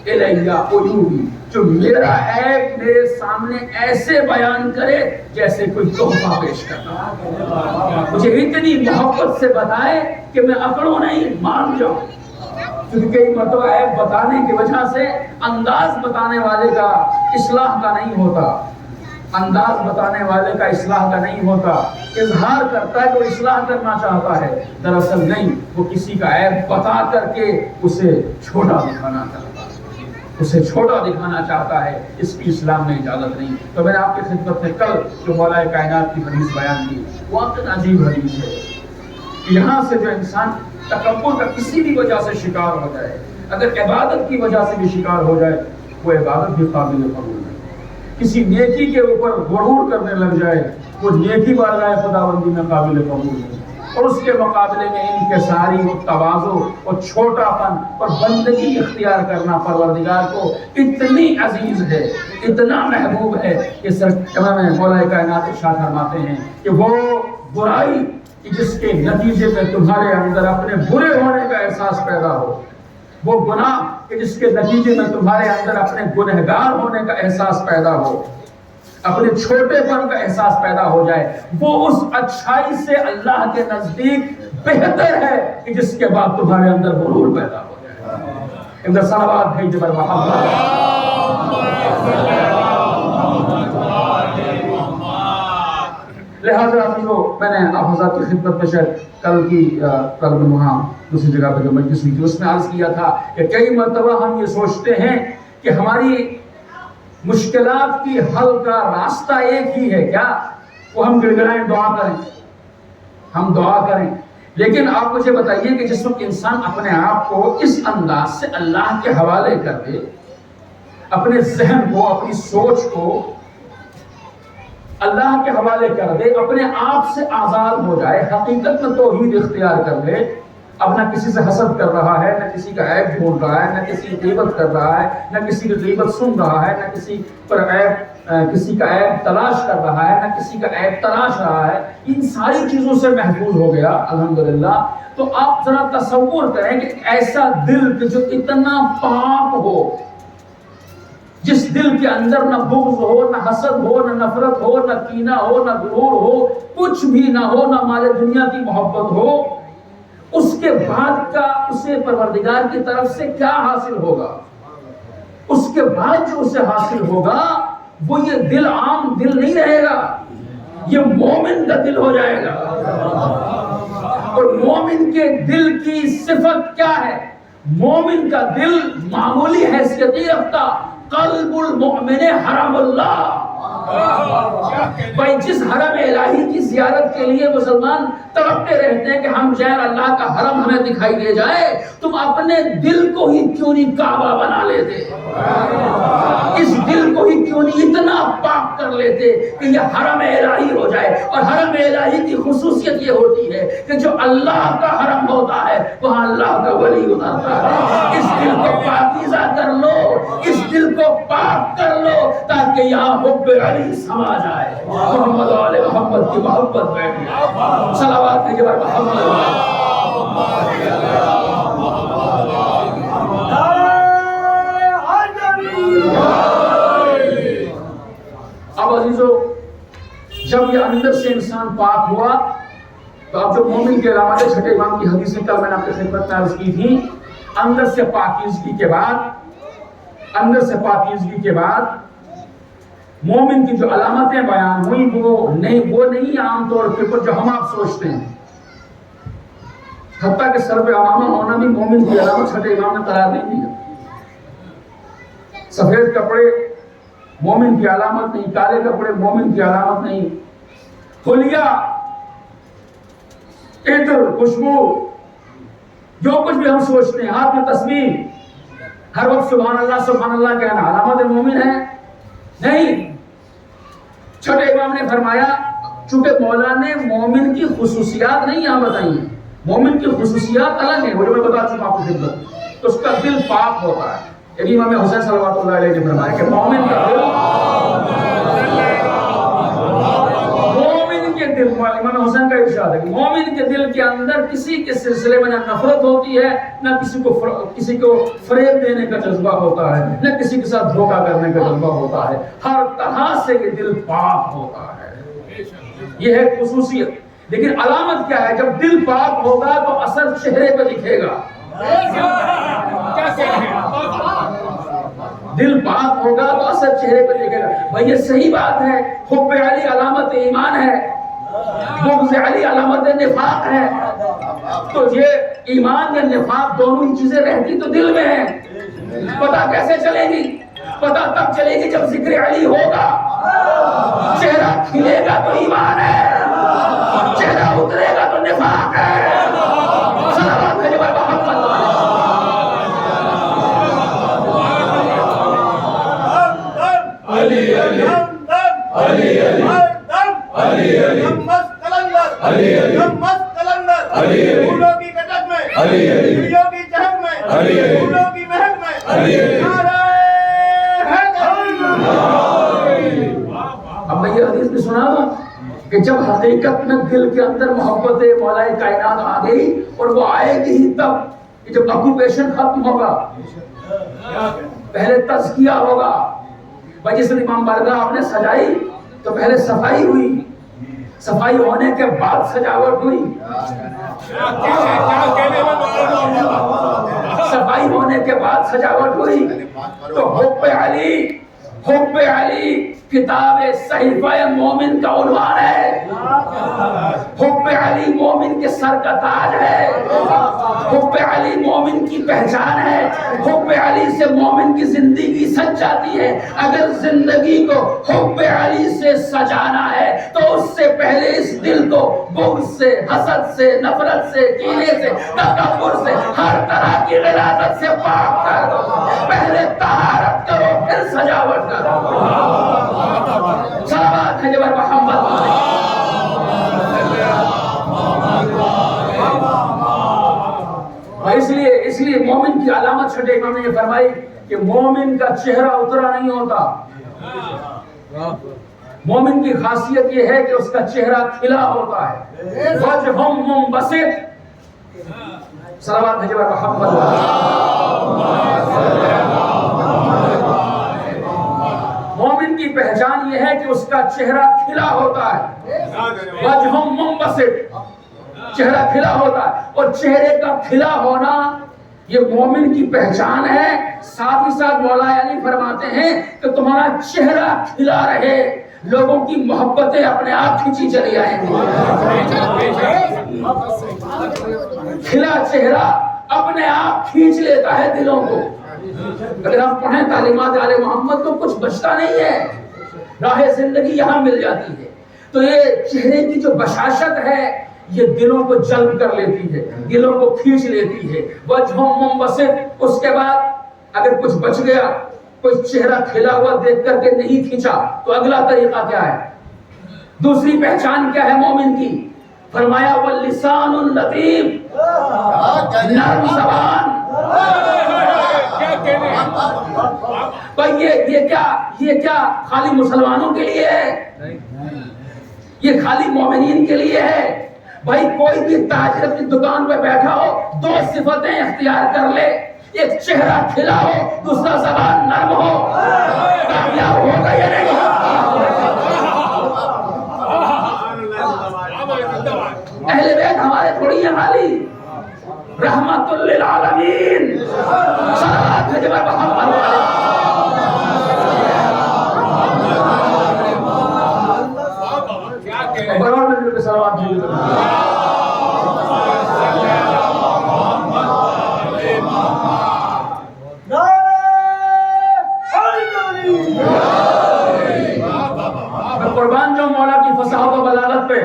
Speaker 1: الیہ عیوبی، جو میرا عیب میرے سامنے ایسے بیان کرے جیسے کوئی تحفہ پیش کرنا، مجھے اتنی محبت سے بتائے کہ میں اکڑوں نہیں مان جاؤں، کیونکہ کئی مرتبہ عیب بتانے کی وجہ سے انداز بتانے والے کا اصلاح کا نہیں ہوتا، انداز بتانے والے کا اصلاح کا نہیں ہوتا، اظہار کرتا ہے تو اصلاح کرنا چاہتا ہے، دراصل نہیں، وہ کسی کا عیب بتا کر کے اسے چھوٹا دکھانا چاہتا ہے، اسے چھوٹا دکھانا چاہتا ہے، اس کی اسلام میں اجازت نہیں۔ تو میں نے آپ کی خدمت میں کل جو مولا کائنات کی حدیث بیان کی، وہ واقعی عجیب حدیث ہے کہ یہاں سے جو انسان تکبر کا کسی بھی وجہ سے شکار ہو جائے، اگر عبادت کی وجہ سے بھی شکار ہو جائے، وہ عبادت بھی قابل قبول نہیں، کسی نیکی کے اوپر غرور کرنے لگ جائے، وہ نیکی بارگاہ خداوندی میں قابل قبول نہیں، اور اس کے مقابلے میں انکساری و تواضع اور چھوٹا پن اور بندگی اختیار کرنا پروردگار کو اتنی عزیز ہے، اتنا محبوب ہے کہ امام مولا کائنات ارشاد فرماتے ہیں کہ وہ برائی جس کے نتیجے میں تمہارے اندر اپنے برے ہونے کا احساس پیدا ہو، وہ گناہ کہ جس کے نتیجے میں تمہارے اندر اپنے گنہگار ہونے کا احساس پیدا ہو، اپنے چھوٹے پن کا احساس پیدا ہو جائے، وہ اس اچھائی سے اللہ کے نزدیک بہتر ہے کہ جس کے بعد تمہارے اندر غرور پیدا ہو جائے۔ اندر صلوات بھیجے پر محمد۔ لہٰذا میں نے آپ حضرات کی خدمت میں شاید کل وہاں دوسری جگہ پہ جو مجلس ہوئی تھی اس میں عرض کیا تھا کہ کئی مرتبہ ہم یہ سوچتے ہیں کہ ہماری مشکلات کی حل کا راستہ ایک ہی ہے، کیا وہ ہم گڑگڑائیں، دعا کریں، ہم دعا کریں، لیکن آپ مجھے بتائیے کہ جس وقت انسان اپنے آپ کو اس انداز سے اللہ کے حوالے کر دے، اپنے ذہن کو، اپنی سوچ کو اللہ کے حوالے کر دے، اپنے آپ سے آزاد ہو جائے، حقیقت میں توحید اختیار کر لے، اب نہ کسی سے حسد کر رہا ہے، نہ کسی کا عیب ڈھونڈ رہا ہے، نہ کسی کی غیبت کر رہا ہے، نہ کسی کی غیبت سن رہا ہے، نہ کسی پر کسی کا عیب تلاش کر رہا ہے، نہ کسی کا عیب تلاش رہا ہے، ان ساری چیزوں سے محفوظ ہو گیا الحمدللہ، تو آپ ذرا تصور کریں کہ ایسا دل کہ جو اتنا پاک ہو، جس دل کے اندر نہ بغض ہو، نہ حسد ہو، نہ نفرت ہو، نہ کینہ ہو، نہ غرور ہو، کچھ بھی نہ ہو، نہ مال دنیا کی محبت ہو، اس کے بعد کا اسے پروردگار کی طرف سے کیا حاصل ہوگا؟ اس کے بعد جو اسے حاصل ہوگا وہ یہ دل عام دل نہیں رہے گا، یہ مومن کا دل ہو جائے گا۔ اور مومن کے دل کی صفت کیا ہے؟ مومن کا دل معمولی حیثیت نہیں رکھتا، قلب المؤمن حرم اللہ۔ بھائی جس حرم الہی کی زیارت کے لیے مسلمان تڑپتے رہتے ہیں کہ ہم شہر اللہ کا حرم ہمیں دکھائی دے جائے، تم اپنے دل کو ہی کیوں نہیں کعبہ بنا لیتے؟ اس دل کو ہی کیوں نہیں اتنا پاک کر لیتے کہ یہ حرم الہی ہو جائے؟ اور حرم الہی کی خصوصیت یہ ہوتی ہے کہ جو اللہ کا حرم ہوتا ہے وہاں اللہ کا ولی اترتا ہے۔ اس دل کو پاکیزہ کر لو، اس دل کو پاک کر لو تاکہ یہاں حب علی سما جائے، محمد و آل محمد کی محبت بیٹھ جائے۔ صلوات بھیجے پر محمد۔ اب عزیزو، جب یہ اندر سے انسان پاک ہوا تو اب جو مومن کے علامات چھٹے امام کی حدیث کل میں نے آپ کی خدمت میں عرض کی تھی، اندر سے پاکیزگی کے بعد مومن کی جو علامتیں بیان ہوئی وہ نہیں عام طور پر جو ہم آپ سوچتے ہیں، حتیٰ کہ سر پہ امامہ ہونا بھی مومن کی علامت چھٹے امام نے قرار نہیں دیا۔ سفید کپڑے مومن کی علامت نہیں، کالے کپڑے مومن کی علامت نہیں، حلیہ، عطر، خوشبو، جو کچھ بھی ہم سوچتے ہیں، ہاتھ میں تسبیح، ہر وقت سبحان اللہ کہنا علامت مومن ہے؟ نہیں. چھوٹے امام نے فرمایا چونکہ مولا نے مومن کی خصوصیات نہیں یہاں بتائی ہیں، مومن کی خصوصیات الگ ہیں، وہ جو میں بتا چکا آپ کو خدمت، تو اس کا دل پاک ہوتا ہے. یعنی امام حسین صلوات اللہ علیہ نے فرمایا کہ مومن کا دل، امام حسین کا ارشاد ہے کہ مومن کے دل کے اندر کسی کے سلسلے میں نہ نفرت ہوتی ہے، نہ کسی کو فریب دینے کا جذبہ ہوتا ہے، نہ کسی کے ساتھ دھوکہ کرنے کا جذبہ ہوتا ہے. ہر طرح سے یہ دل پاک ہوتا ہے. یہ ہے خصوصیت. لیکن علامت کیا ہے؟ جب دل پاک ہوگا تو اثر چہرے پہ دکھے گا. دل پاک ہوگا تو اثر چہرے پہ دکھے گا. بھائی یہ صحیح بات ہے، حب علی علامت ایمان ہے، بغض علی علامت نفاق ہے. تو یہ ایمان یا نفاق دونوں ہی چیزیں رہتی تو دل میں ہیں. پتہ کیسے چلے گی؟ پتہ تب چلے گی جب ذکر علی ہوگا. چہرہ کھلے گا تو ایمان ہے، چہرہ اترے گا تو نفاق ہے. صلوات ہے محمد. علی علی علی علی علی علی علی علی پھولوں کی کٹک میں، چڑیوں کی چہک میں، پھولوں کی مہک میں. اب میں یہ حدیث بھی سنا دوں کہ جب حقیقت میں دل کے اندر محبت مولا کائنات آ گئی، اور وہ آئے گی ہی تب کہ جب آکوپیشن ختم ہوگا، پہلے تزکیہ ہوگا. بھائی جس امام بارگاہ آپ نے سجائی تو پہلے صفائی ہوئی، صفائی ہونے کے بعد سجاوٹ ہوئی. صفائی ہونے کے بعد سجاوٹ ہوئی. تو حب علی کتاب صحیفہ مومن کا عنوان ہے. حب علی مومن کے سر کا تاج ہے. حب علی مومن کی پہچان ہے. حب علی سے مومن کی زندگی سج جاتی ہے. اگر زندگی کو حب علی سے سجانا ہے تو اس سے پہلے اس دل کو بغض سے، حسد سے، نفرت سے، کینے سے، تکبر سے، ہر طرح کی غلاظت سے پاک کر دو. پہلے طہارت کرو پھر سجاوٹ کرو. صلوات ہے جبر محمد. اس لیے مومن کی علامت چھٹے امام نے یہ فرمائی کہ مومن کا چہرہ اترا نہیں ہوتا. مومن کی خاصیت یہ ہے کہ اس کا چہرہ کھلا ہوتا ہے. وجہم منبسط. صلوات ہے جبر محمد. مومن کی پہچان یہ ہے کہ اس کا چہرہ کھلا ہوتا ہے. وجہم منبسط. چہرہ کھلا ہوتا ہے. اور چہرے کا کھلا ہونا یہ مومن کی پہچان ہے. ساتھ ہی ساتھ مولا علی فرماتے ہیں کہ تمہارا چہرہ کھلا رہے، لوگوں کی محبتیں اپنے آپ کھینچی چلی آئیں گی. کھلا چہرہ اپنے آپ کھینچ لیتا ہے دلوں کو. اگر آپ پڑھیں تعلیمات آل محمد تو کچھ بچتا نہیں ہے، راہ زندگی یہاں مل جاتی ہے. تو یہ چہرے کی جو بشاشت ہے یہ دلوں کو جلب کر لیتی ہے، دلوں کو کھینچ لیتی ہے. وجہم منبسط. اس کے بعد اگر کچھ بچ گیا، کوئی چہرہ کھلا ہوا دیکھ کر کے نہیں کھینچا تو اگلا طریقہ کیا ہے؟ دوسری پہچان کیا ہے مومن کی؟ فرمایا واللسان اللطیف. نرم زبان. یہ کیا خالی مسلمانوں کے لیے ہے؟ یہ خالی مومنین کے لیے ہے؟ بھائی کوئی بھی تاجر اپنی دکان پہ بیٹھا ہو، دو صفتیں اختیار کر لے، ایک چہرہ کھلا ہو، دوسرا زبان نرم ہو، کامیاب ہوگا یا نہیں؟ اہل بیت ہمارے تھوڑی ہیں خالی، رحمت للعالمین. صلوات ہے جبر محمد. برابر میں مل کے صلوات ہے. قربان جو مولا کی فصاحت و بلاغت پہ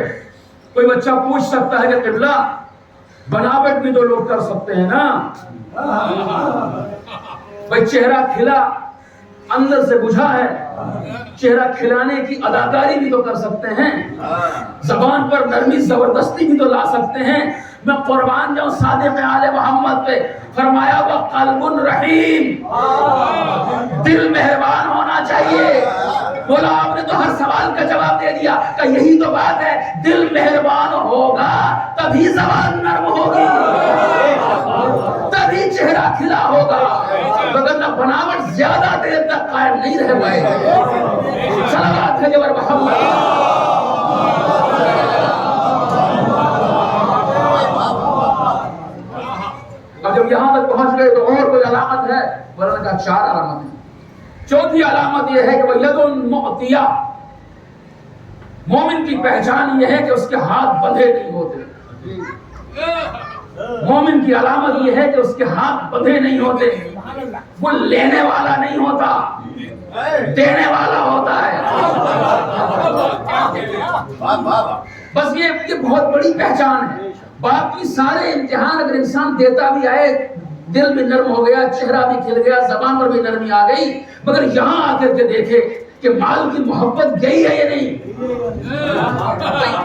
Speaker 1: کوئی بچہ پوچھ سکتا ہے کہ قبلہ بناوٹ بھی تو لوگ کر سکتے ہیں نا. بھائی چہرہ کھلا اندر سے بجھا ہے، چہرہ کھلانے کی اداکاری بھی تو کر سکتے ہیں، زبان پر نرمی زبردستی بھی تو لا سکتے ہیں۔ میں قربان جاؤں صادق آل محمد پہ، فرمایا وہ قلب رحیم، دل مہربان ہونا چاہیے۔ بولا آپ نے تو ہر سوال کا جواب دے دیا کہ یہی تو بات ہے، دل مہربان ہوگا تبھی زبان نرم ہوگی، تبھی چہرہ کھلا ہوگا، وگرنہ بناوٹ زیادہ دیر تک قائم نہیں رہ پائے گی۔ صلوات ہے جبر محمد۔ اب جب یہاں تک پہنچ گئے تو اور کوئی علامت ہے؟ ورنہ کا 4 علامت ہیں۔ چوتھی علامت یہ ہے کہ وہ یدن معطیہ، مومن کی پہچان یہ ہے کہ اس کے ہاتھ بندھے نہیں ہوتے۔ مومن کی علامت یہ ہے کہ اس کے ہاتھ بندھے نہیں ہوتے، وہ لینے والا نہیں ہوتا، دینے والا ہوتا ہے۔ بس یہ بہت بڑی پہچان ہے۔ باقی سارے امتحان اگر انسان دیتا بھی آئے، دل بھی نرم ہو گیا، چہرہ بھی کھل گیا، زبان پر بھی نرمی آ گئی، مگر یہاں آ کر کے دیکھے کہ مال کی محبت گئی ہے یا نہیں،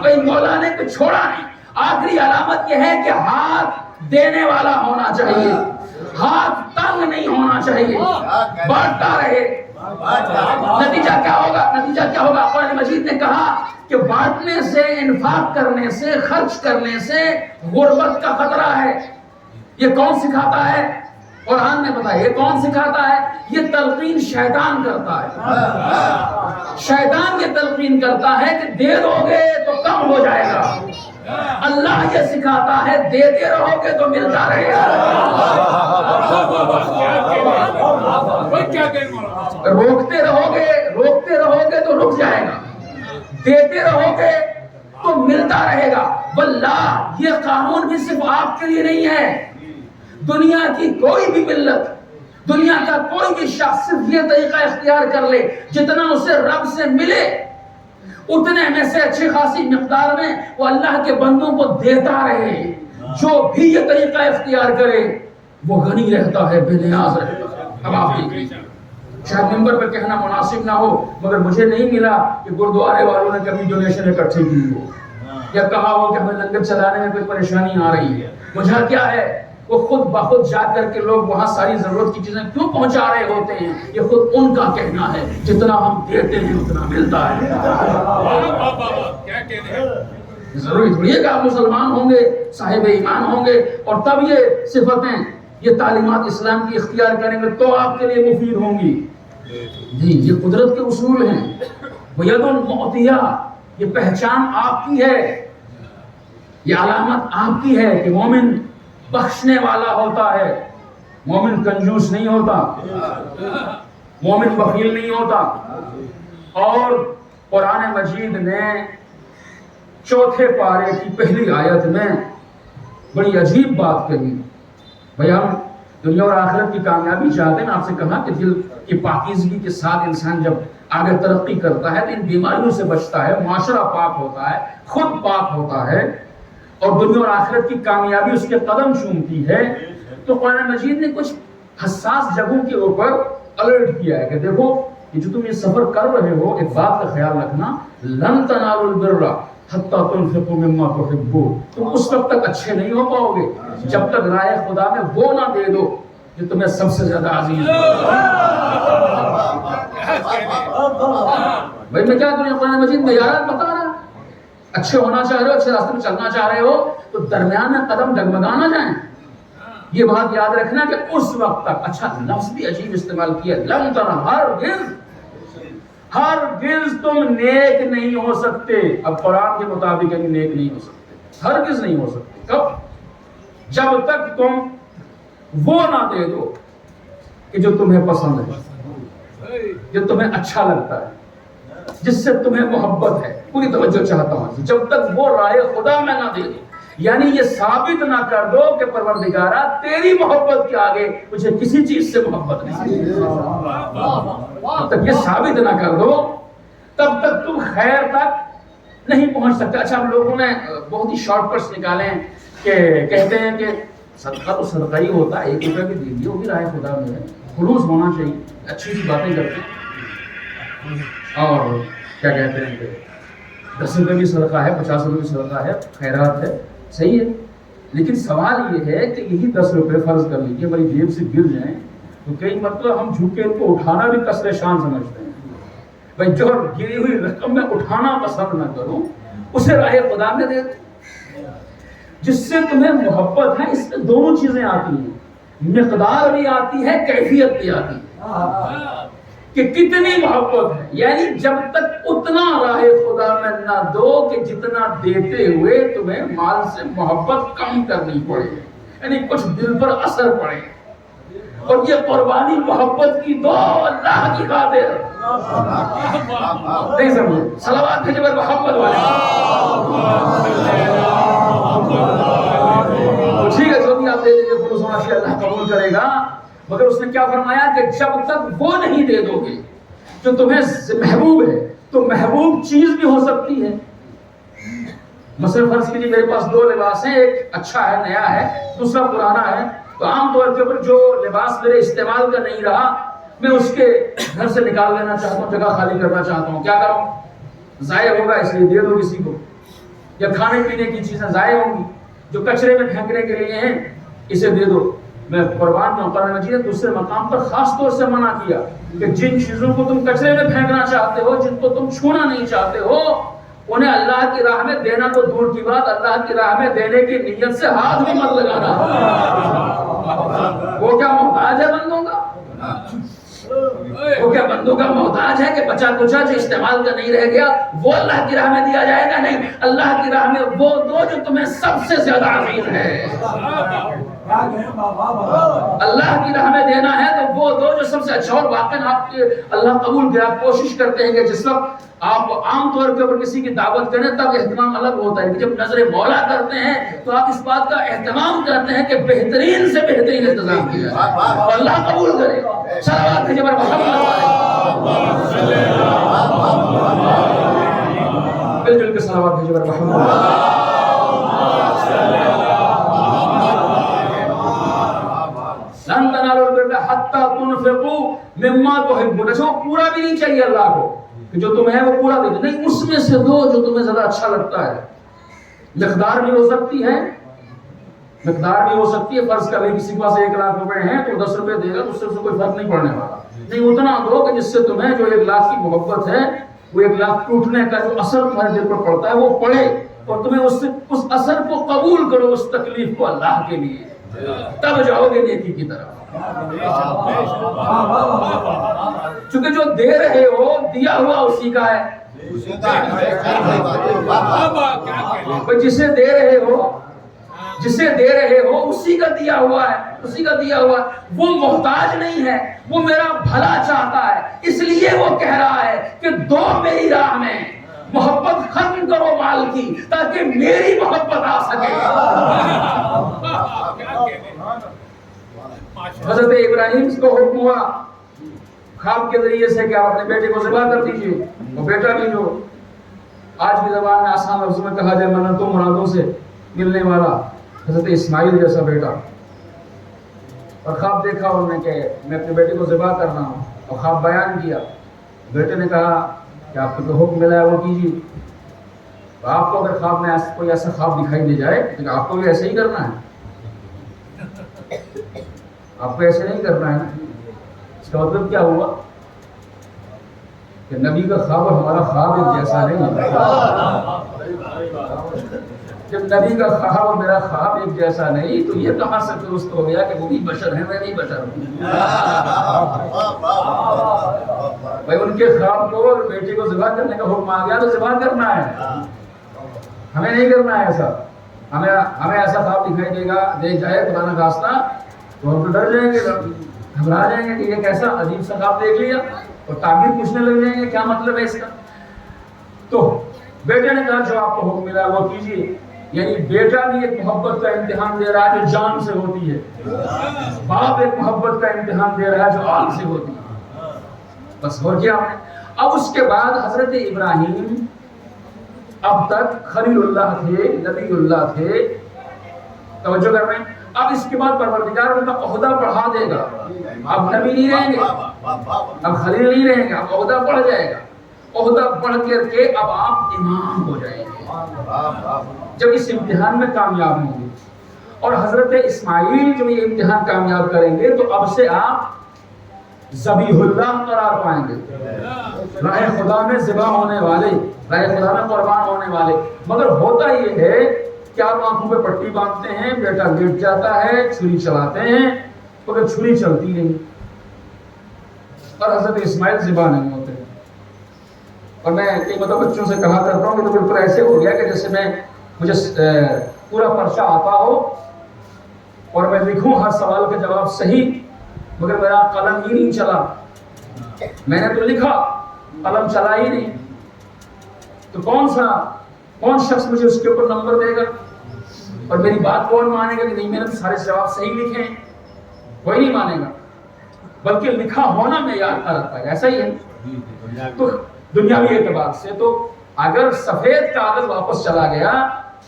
Speaker 1: کوئی مولا نے کچھ چھوڑا نہیں۔ آخری علامت یہ ہے کہ ہاتھ دینے والا ہونا چاہیے، ہاتھ تنگ نہیں ہونا چاہیے، بانٹتا رہے۔ نتیجہ کیا ہوگا؟ نتیجہ کیا ہوگا؟ قرآن مجید نے کہا کہ بانٹنے سے، انفاق کرنے سے، خرچ کرنے سے غربت کا خطرہ ہے۔ یہ کون سکھاتا ہے؟ قرآن نے بتایا۔ یہ کون سکھاتا ہے؟ یہ تلقین شیطان کرتا ہے۔ شیطان یہ تلقین کرتا ہے کہ دے دو گے تو کم ہو جائے گا۔ اللہ یہ سکھاتا ہے دیتے رہو گے تو ملتا رہے گا۔ روکتے رہو گے تو رک جائے گا، دیتے رہو گے تو ملتا رہے گا۔ واللہ یہ قانون بھی صرف آپ کے لیے نہیں ہے، دنیا کی کوئی بھی ملت، دنیا کا کوئی بھی شخص صرف یہ طریقہ اختیار کر لے، جتنا اسے رب سے ملے اتنے میں سے اچھی خاصی مقدار میں وہ اللہ کے بندوں کو دیتا رہے۔ جو بھی یہ طریقہ اختیار کرے وہ غنی رہتا ہے، بے نیاز رہتا ہے۔ اب آپ دیکھیں، شاید ممبر پر کہنا مناسب نہ ہو، مگر مجھے نہیں ملا کہ گردوارے والوں نے کبھی ڈونیشن اکٹھی کی ہو یا کہا ہو کہ ہمیں لنگر چلانے میں کوئی پریشانی آ رہی ہے۔ وجہ کیا ہے؟ وہ خود بخود جا کر کے لوگ وہاں ساری ضرورت کی چیزیں کیوں پہنچا رہے ہوتے ہیں؟ یہ خود ان کا کہنا ہے، جتنا ہم دیتے ہیں اتنا ملتا ہے۔ ضروری تھوڑی ہے کہ آپ مسلمان ہوں گے، صاحب ایمان ہوں گے اور تب یہ صفتیں، یہ تعلیمات اسلام کی اختیار کریں گے تو آپ کے لیے مفید ہوں گی۔ جی یہ قدرت کے اصول ہیں۔ وَيَدٌ مُعْطِيَةٌ، یہ پہچان آپ کی ہے، یہ علامت آپ کی ہے کہ مومن بخشنے والا ہوتا ہے، مومن کنجوس نہیں ہوتا، مومن بخیل نہیں ہوتا۔ اور قرآن مجید نے 4 پارے کی پہلی آیت میں بڑی عجیب بات کہی۔ بھئی ہم دنیا اور آخرت کی کامیابی چاہتے ہیں، آپ سے کہا کہ دل کی پاکیزگی کے ساتھ انسان جب آگے ترقی کرتا ہے تو ان بیماریوں سے بچتا ہے، معاشرہ پاک ہوتا ہے، خود پاک ہوتا ہے اور دنیا اور آخرت کی کامیابی اس کے قدم چومتی ہے۔ تو قرآن مجید نے کچھ حساس جگہوں کے اوپر الرٹ کیا ہے کہ دیکھو کہ جو تم یہ سفر کر رہے ہو، ایک بات کا خیال رکھنا، لن تنالوا البر حتی تنفقوا مما تحبون، تم اس وقت تک اچھے نہیں ہو پاؤ گے جب تک راہ خدا میں وہ نہ دے دو جو تمہیں سب سے زیادہ عزیز ہو۔ بھائی میں کیا تمہیں قرآن مجید معیارات بتا رہا، اچھے ہونا چاہ رہے ہو، اچھے راستے میں چلنا چاہ رہے ہو تو درمیان میں قدم ڈگمگا نہ جائیں۔ یہ بات یاد رکھنا کہ اس وقت تک، اچھا لفظ بھی عجیب استعمال کیا، لن تنالوا ہرگز تم نیک نہیں ہو سکتے۔ اب قرآن کے مطابق یعنی نیک نہیں ہو سکتے، ہرگز نہیں ہو سکتے۔ کب؟ جب تک تم وہ نہ دے دو کہ جو تمہیں پسند ہے، جو تمہیں اچھا لگتا ہے، جس سے تمہیں محبت ہے، پوری توجہ چاہتا ہوں، جب تک وہ راہ خدا میں نہ دے دو، یعنی یہ ثابت نہ کر دو کہ پروردگارہ تیری محبت کے آگے مجھے کسی چیز سے محبت نہیں، تب تک یہ ثابت نہ کر دو تب تک تم خیر تک نہیں پہنچ سکتے۔ اچھا ہم لوگوں نے بہت ہی شارٹ کٹس نکالے ہیں کہ کہتے ہیں کہ صدقہ تو صدقہ ہی ہوتا ہے، 1 روپے بھی دے دیے وہ بھی راہ خدا میں ہے، خلوص ہونا چاہیے، اچھی سی باتیں کرتے ہیں اور کیا کہتے ہیں کہ 10 روپے بھی صدقہ ہے، 50 روپے بھی صدقہ ہے، خیرات ہے، صحیح ہے، لیکن سوال یہ ہے کہ یہی 10 روپے فرض کر لیجیے ہماری جیب سے گر جائیں تو کئی مطلب ہم جھک کے ان کو اٹھانا بھی کسر شان سمجھتے ہیں. بھائی جو گری ہوئی رقم میں اٹھانا پسند نہ کروں اسے راہ خدا میں دے دیں. جس سے تمہیں محبت ہے اس میں دونوں چیزیں آتی ہیں، مقدار بھی آتی ہے، کیفیت بھی آتی ہے کہ کتنی محبت ہے. یعنی جب تک اتنا راہ خدا میں نہ دو کہ جتنا دیتے ہوئے تمہیں مال سے محبت کم کرنی پڑے، یعنی کچھ دل پر اثر پڑے. اور یہ قربانی محبت کی دو اللہ کی خاطر. نہیں سمجھے؟ صلوات بھیجے پر محبت والے. ٹھیک ہے جو بھی آپ دے دیں گے خلوص ہونا چاہیے، اللہ قبول کرے گا. مگر اس نے کیا فرمایا کہ جب تک وہ نہیں دے دو گے جو تمہیں محبوب ہے، تو محبوب چیز بھی ہو سکتی ہے. مثلا فرض کیجیے میرے پاس 2 لباس ہیں، ایک اچھا ہے نیا ہے، دوسرا پرانا ہے. تو عام طور کے اوپر جو لباس میرے استعمال کا نہیں رہا میں اس کے گھر سے نکال لینا چاہتا ہوں، جگہ خالی کرنا چاہتا ہوں. کیا کروں؟ ضائع ہوگا اس لیے دے دو کسی کو. یا کھانے پینے کی چیزیں ضائع ہوں گی جو کچرے میں پھینکنے کے لیے ہیں، اسے دے دو. میں قربان میں قرآن مجید نے دوسرے مقام پر خاص طور سے منع کیا کہ جن چیزوں کو تم کچرے میں پھینکنا چاہتے ہو، جن کو تم چھونا نہیں چاہتے ہو، انہیں اللہ کی راہ میں دینا تو دور کی بات، اللہ کی راہ میں دینے کی نیت سے ہاتھ بھی مت لگانا. وہ کیا محتاج ہے بندوں کا؟ وہ کیا بندوں کا محتاج ہے کہ بچا کچا جو استعمال کا نہیں رہ گیا وہ اللہ کی راہ میں دیا جائے گا؟ نہیں، اللہ کی راہ میں وہ دو جو تمہیں سب سے زیادہ عزیز ہے. اللہ کی راہ میں دینا ہے تو وہ دو جو سب سے اچھا. اور واقعا آپ کے اللہ قبول کرے، آپ کوشش کرتے ہیں کہ جس وقت آپ عام طور کے اوپر کسی کی دعوت کریں تب اہتمام الگ ہوتا ہے، جب نظر مولا کرتے ہیں تو آپ اس بات کا اہتمام کرتے ہیں کہ بہترین سے بہترین انتظام کیا جائے. اور اللہ قبول کرے. صلوات بھیجے پر محمد مل جل کے صلوات بھیجے پر محمد. لن تنالوا البر حتى تنفقوا مما تحبون. ایسا پورا بھی نہیں چاہیے اللہ کو کہ جو تمہیں ہے وہ پورا دے دو، نہیں، اس میں سے دو جو تمہیں زیادہ اچھا لگتا ہے. مقدار بھی ہو سکتی ہے، مقدار بھی ہو سکتی ہے. فرض کریں کسی کے پاس 1 لاکھ روپے ہیں تو 10 روپے دے گا تو اس سے کوئی فرق نہیں پڑنے والا. نہیں، اتنا دو کہ جس سے تمہیں جو 1 لاکھ کی محبت ہے، وہ 1 لاکھ ٹوٹنے کا جو اثر تمہارے دل پر پڑتا ہے وہ پڑے، اور تمہیں اس اثر کو قبول کرو، اس تکلیف کو اللہ کے لیے، تب جاؤ گے نیکی کی طرف. چونکہ جو دے رہے ہو دیا ہوا اسی کا ہے. جسے دے رہے ہو اسی کا دیا ہوا ہے، اسی کا دیا ہوا. وہ محتاج نہیں ہے، وہ میرا بھلا چاہتا ہے، اس لیے وہ کہہ رہا ہے کہ دو میری راہ میں. محبت ختم کرو مال کی تاکہ میری محبت آ سکے. حضرت ابراہیم کو حکم ہوا خواب کے ذریعے سے کہ آپ اپنے بیٹے کو ذبح کر دیجیے. وہ بیٹا بھی جو آج کی زبان میں آسان لفظوں میں کہا جائے منتوں مرادوں سے ملنے والا حضرت اسماعیل جیسا بیٹا. اور خواب دیکھا انہوں نے کہ میں اپنے بیٹے کو ذبح کر رہا ہوں، اور خواب بیان کیا. بیٹے نے کہا کہ آپ کو جو حکم ملا ہے وہ کیجیے. تو آپ کو اگر خواب میں کوئی ایسا خواب دکھائی دے جائے تو آپ کو بھی ایسے ہی کرنا ہے. آپ کو ایسے نہیں کرنا ہے نا. اس کا مطلب کیا ہوا کہ نبی کا خواب اور ہمارا خواب ایک جیسا نہیں ہے. جب نبی کا خواب اور میرا خواب ایک جیسا نہیں تو یہ کہاں سے درست ہو گیا کہ وہ بھی بشر ہیں میں بھی بشر ہوں. بھائی ان کے خواب کو اور بیٹے کو ذبح کرنے کا حکم آ گیا تو ذبح کرنا ہے، ہمیں نہیں کرنا ہے ایسا. ہمیں ایسا خواب دکھائی دے گا دے جائے خدا نہ خواستہ تو ہم تو ڈر جائیں گے، گھبرا جائیں گے کہ یہ کیسا عجیب سا خواب دیکھ لیا، اور تعبیر پوچھنے لگ جائیں گے کیا مطلب ہے اس کا. تو بیٹے نے کہا جو آپ کو حکم ملا وہ کیجیے. یعنی بیٹا بھی ایک محبت کا امتحان دے رہا ہے جو جان سے ہوتی ہے، باپ ایک محبت کا امتحان دے رہا ہے جو آل سے ہوتی ہے. بس ہو گیا. اب اس کے بعد حضرت ابراہیم اب تک خلیل اللہ تھے، نبی اللہ تھے. توجہ کر رہے ہیں. اب اس کے بعد پروردگار ان کا عہدہ بڑھا دے گا. اب نبی نہیں رہیں گے, اب خلیل نہیں رہیں گے, اب عہدہ بڑھ جائے گا. عہدہ بڑھ کر کے اب آپ امام ہو جائیں گے جب اس امتحان میں کامیاب ہوں گے. اور حضرت اسماعیل جب یہ امتحان کامیاب کریں گے تو اب سے آپ ذبیح اللہ قرار پائیں گے, راہ خدا میں ذبح ہونے والے, راہ خدا میں قربان ہونے والے. مگر ہوتا یہ ہے کہ آپ آنکھوں پہ پٹی باندھتے ہیں, بیٹا لیٹ جاتا ہے, چھری چلاتے ہیں, مگر چھری چلتی نہیں, اور حضرت اسماعیل ذبح نہیں ہوتے. اور میں کئی بچوں سے کہا کرتا ہوں کہ تو بالکل ایسے ہو گیا کہ جیسے مجھے پورا پرچہ آتا ہو اور میں لکھوں ہر سوال کا جواب صحیح, مگر میرا قلم ہی نہیں چلا. میں نے تو لکھا, قلم چلا ہی نہیں, تو کون شخص مجھے اس کے اوپر نمبر دے گا؟ اور میری بات کون مانے گا کہ نہیں میں نے تو سارے جواب صحیح لکھے ہیں؟ کوئی نہیں مانے گا. بلکہ لکھا ہونا معیار کا رکھتا ہے, ایسا ہی ہے. تو دنیاوی اعتبار سے تو اگر سفید کاغذ واپس چلا گیا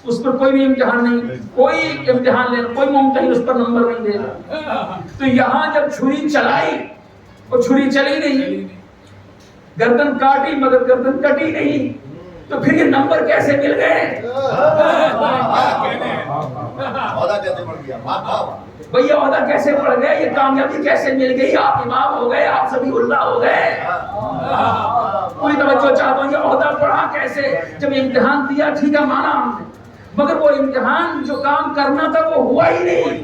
Speaker 1: اس پر کوئی بھی امتحان نہیں, کوئی امتحان لینا, کوئی ممتحن اس پر نمبر نہیں دے گا. تو یہاں جب چھری چلائی وہ چھری چلی نہیں, گردن کاٹی مگر گردن کٹی نہیں, تو پھر یہ نمبر کیسے مل گئے؟ بھئی یہ عہدہ کیسے پڑ گیا, یہ کامیابی کیسے مل گئی؟ آپ امام ہو گئے, آپ ذبیح اللہ ہو گئے. پوری توجہ چاہتا ہوں, یہ عہدہ پڑھا کیسے؟ جب امتحان دیا ٹھیک ہے مانا ہم نے, مگر وہ امتحان جو کام کرنا تھا وہ ہوا ہی نہیں,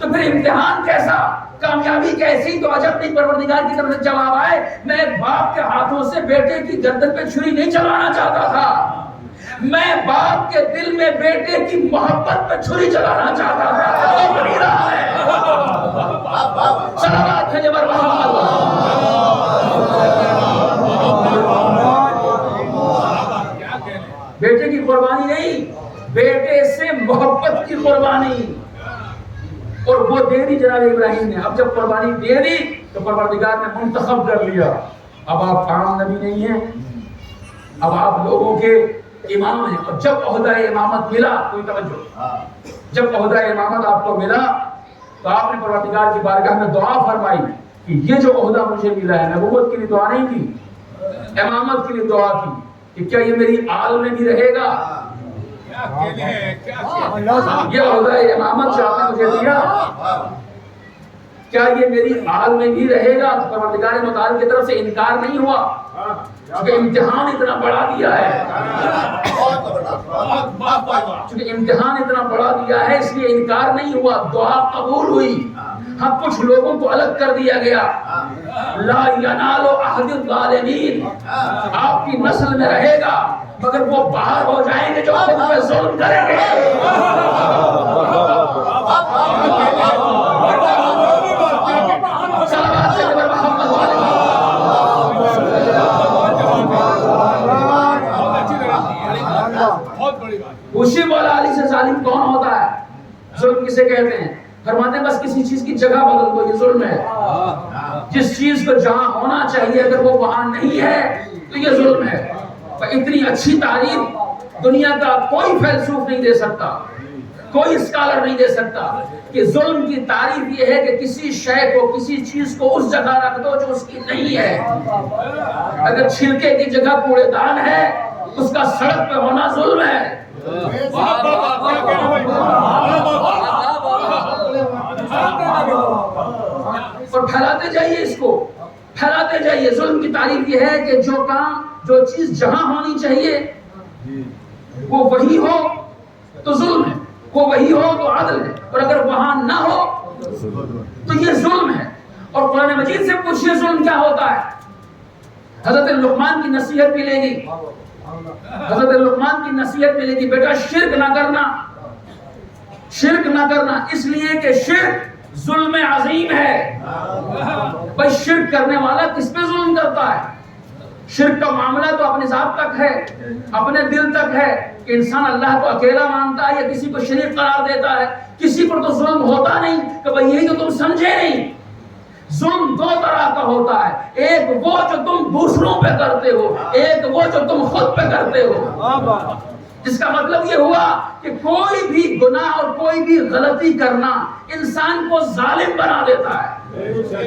Speaker 1: تو پھر امتحان کیسا, کامیابی کیسی؟ تو عجب نہیں پروردگار کی طرف سے جواب آئے, میں ایک باپ کے ہاتھوں سے بیٹے کی گردن پہ چھری نہیں چلانا چاہتا تھا, میں باپ کے دل میں بیٹے کی محبت پہ چھری چلانا چاہتا تھا. وہ بنی رہا ہے. صلوات ہے جبر محمد. بیٹے کی قربانی نہیں, بیٹے سے محبت کی قربانی, اور وہ دے دی جناب ابراہیم نے. اب جب قربانی دے دی تو پروردگار نے منتخب کر لیا, اب آپ عام نبی نہیں ہیں, اب آپ لوگوں کے امام ہیں. اور جب عہدہ امامت ملا, کوئی توجہ, جب عہدہ امامت آپ کو ملا تو آپ نے پروردگار کی بارگاہ میں دعا فرمائی کہ یہ جو عہدہ مجھے ملا ہے, نبوت کے لیے دعا نہیں کی, امامت کے لیے دعا کی کہ کیا یہ میری آل میں بھی رہے گا؟ یہ عہدہ امامت جو آپ نے مجھے دیا کیا یہ میری آل میں بھی رہے گا؟ تو پروردگار متعال کی طرف سے انکار نہیں ہوا, چونکہ امتحان اتنا بڑا دیا ہے, چونکہ امتحان اتنا بڑا دیا ہے اس لیے انکار نہیں ہوا, دعا قبول ہوئی. ہاں کچھ لوگوں کو الگ کر دیا گیا, لا ینال احد الظالمین, آپ کی نسل میں رہے گا مگر وہ باہر ہو جائیں گے جو خود پہ ظلم کریں گے. خوشی مولا علی سے ظالم کون ہوتا ہے؟ ظلم کسے کہتے ہیں؟ فرماتے ہیں بس کسی چیز کی جگہ بدل دو, یہ ظلم ہے. جس چیز کو جہاں ہونا چاہیے اگر وہ وہاں نہیں ہے تو یہ ظلم ہے. اتنی اچھی تعریف دنیا کا کوئی فیلسوف نہیں دے سکتا, کوئی اسکالر نہیں دے سکتا کہ ظلم کی تعریف یہ ہے کہ کسی شے کو, کسی چیز کو اس جگہ رکھ دو جو اس کی نہیں ہے. اگر چھلکے کی جگہ کوڑے دان ہے اس کا سڑک پہ ہونا ظلم ہے. اور پھیلاتے جائیے اس کو, پھیلاتے جائیے. ظلم کی تعریف یہ ہے کہ جو کام, جو چیز جہاں ہونی چاہیے وہ وہی ہو تو ظلم ہے, وہ وہی ہو تو عدل ہے, اور اگر وہاں نہ ہو تو یہ ظلم ہے. اور قرآن مجید سے پوچھئے ظلم کیا ہوتا ہے. حضرت لقمان کی نصیحت ملے گی, حضرت لقمان کی نصیحت ملے گی, بیٹا شرک نہ کرنا, شرک نہ کرنا, اس لیے کہ شرک ظلم عظیم ہے. بھائی شرک کرنے والا کس پہ ظلم کرتا ہے؟ شرک کا معاملہ تو اپنے ذات تک ہے, اپنے دل تک ہے کہ انسان اللہ کو اکیلا مانتا ہے یا کسی کو شریک قرار دیتا ہے. کسی پر تو ظلم ہوتا نہیں کہ بھائی یہی تو تم سمجھے نہیں. ظلم دو طرح کا ہوتا ہے, ایک وہ جو تم دوسروں پہ کرتے ہو, ایک وہ جو تم خود پہ کرتے ہو. جس کا مطلب یہ ہوا کہ کوئی بھی گناہ اور کوئی بھی غلطی کرنا انسان کو ظالم بنا دیتا ہے،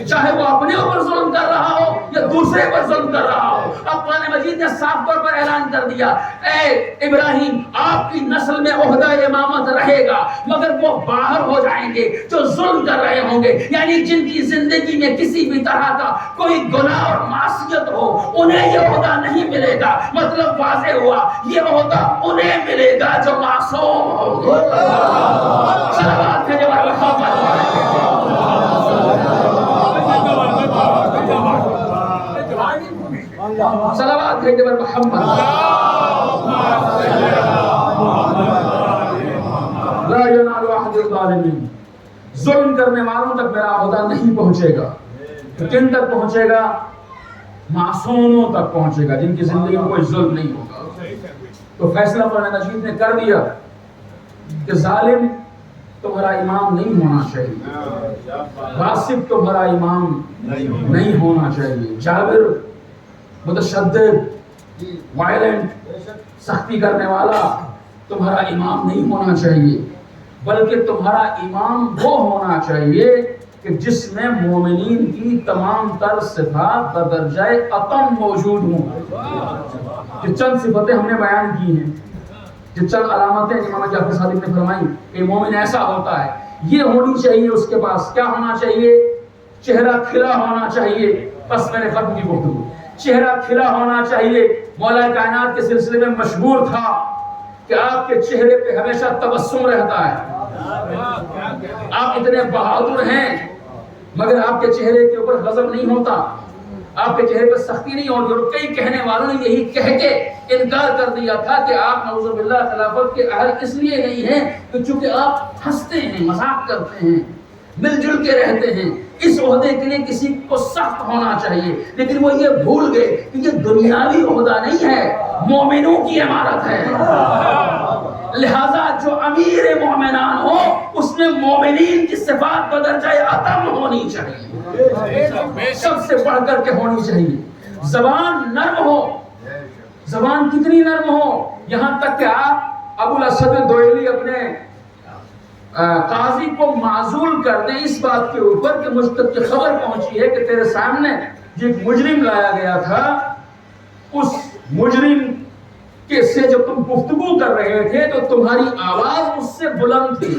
Speaker 1: چاہے وہ اپنے اوپر ظلم کر رہا ہو یا دوسرے پر ظلم کر رہا ہو۔ اب قرآن مجید نے صاف طور پر اعلان کر دیا، اے ابراہیم آپ کی نسل میں عہدہ امامت رہے گا، مگر وہ باہر ہو جائیں گے جو ظلم کر رہے ہوں گے، یعنی جن کی زندگی میں کسی بھی طرح کا کوئی گناہ اور معصیت ہو انہیں یہ عہدہ نہیں ملے گا۔ مطلب واضح ہوا، یہ عہدہ انہیں ملے گا جو معصوم ہوں گے۔ صلوات بھیجو محمد، صلوات بھیجو محمد۔ لا ینال احد الظالمین، ظلم کرنے والوں تک میرا عہدہ نہیں پہنچے گا۔ کن تک پہنچے گا؟ معصوموں تک پہنچے گا، جن کی زندگی میں کوئی ظلم نہیں ہوگا۔ تو فیصلہ قرآن مجید نے کر دیا کہ ظالم تمہارا امام نہیں ہونا چاہیے، غاصب تمہارا امام نہیں ہونا چاہیے، جابر متشدد وائلنٹ سختی کرنے والا تمہارا امام نہیں ہونا چاہیے، بلکہ تمہارا امام وہ ہونا چاہیے کہ جس میں مومنین کی تمام تر صفات بدرجہ اتم موجود ہوں۔ یہ چند صفتیں ہم نے بیان کی ہیں، یہ چند علامتیں امام جعفر صادق نے فرمائی کہ مومن ایسا ہوتا ہے، یہ ہونی چاہیے اس کے پاس۔ کیا ہونا چاہیے؟ چہرہ کھلا ہونا چاہیے۔ بس میں نے ختم کی گفتگو، چہرہ کھلا ہونا چاہیے۔ مولا کائنات کے سلسلے میں مشہور تھا کہ آپ کے چہرے پہ ہمیشہ تبسم رہتا ہے۔ آپ اتنے بہادر ہیں مگر آپ کے چہرے کے اوپر غضب نہیں ہوتا، آپ کے چہرے پر سختی نہیں ہوتی۔ اور کئی کہنے والوں نے یہی کہہ کے انکار کر دیا تھا کہ آپ نعوذ باللہ خلافت کے اہل اس لیے نہیں ہیں کہ چونکہ آپ ہنستے ہیں، مذاق کرتے ہیں، مل جل کے رہتے ہیں، اس عہدے کے لیے کسی کو سخت ہونا چاہیے۔ لیکن وہ یہ بھول گئے کہ یہ دنیاوی عہدہ نہیں ہے، مومنوں کی امارت ہے۔ لہذا جو امیر مومنان ہو اس میں مومنین کی صفات بدرجہ اتم ہونی چاہیے، سب سے بڑھ کر کے ہونی چاہیے۔ زبان نرم ہو، زبان کتنی نرم ہو، یہاں تک کہ آپ ابو الاسود الدویلی اپنے قاضی کو معزول کر دیں اس بات کے اوپر کہ مجھ تک کی خبر پہنچی ہے کہ تیرے سامنے جو ایک مجرم لایا گیا تھا، اس مجرم کے سے جب تم گفتگو کر رہے تھے تو تمہاری آواز اس سے بلند تھی۔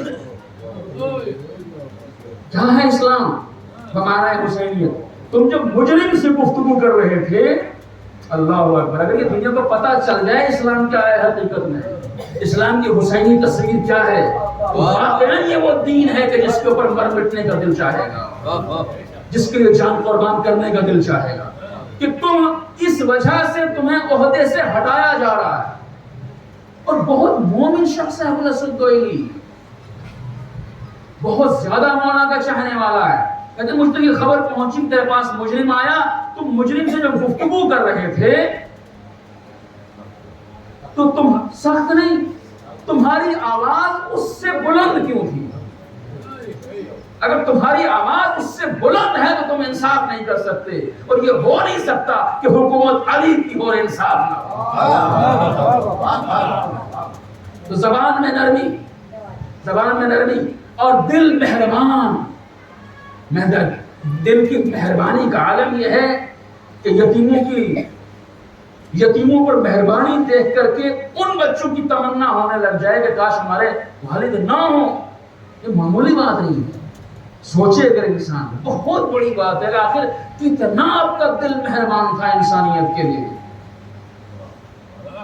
Speaker 1: کیا ہے اسلام؟ بمعنی حسینیت۔ تم جب مجرم سے گفتگو کر رہے تھے، اللہ اکبر، اگر یہ دنیا کو پتہ چل جائے اسلام کیا ہے حقیقت میں، اسلام کی حسینی تصویر کیا ہے، تو واقعاً یہ وہ دین ہے کہ جس کے اوپر مر مٹنے کا دل چاہے گا، جس کے لیے جان قربان کرنے کا دل چاہے گا، کہ تم اس وجہ سے تمہیں عہدے سے ہٹایا جا رہا ہے۔ اور بہت مومن شخص ہے ابو الاسود الدویلی، بہت زیادہ مولا کا چاہنے والا ہے۔ کہتے مجھ تک یہ خبر پہنچی تیرے پاس مجرم آیا، تم مجرم سے جب گفتگو کر رہے تھے تو تم سخت نہیں، تمہاری آواز اس سے بلند کیوں تھی؟ اگر تمہاری آواز اس سے بلند ہے تو تم انصاف نہیں کر سکتے، اور یہ ہو نہیں سکتا کہ حکومت علی کی اور انصاف نہ ہو۔ تو زبان میں نرمی اور دل مہربان۔ دل کی مہربانی کا عالم یہ ہے کہ یتیموں پر مہربانی دیکھ کر کے ان بچوں کی تمنا ہونے لگ جائے کہ کاش ہمارے والد نہ ہوں۔ یہ معمولی بات نہیں ہے، سوچے اگر انسان، بہت بڑی بات ہے کہ آخر کتنا آپ کا دل مہربان تھا انسانیت کے لیے۔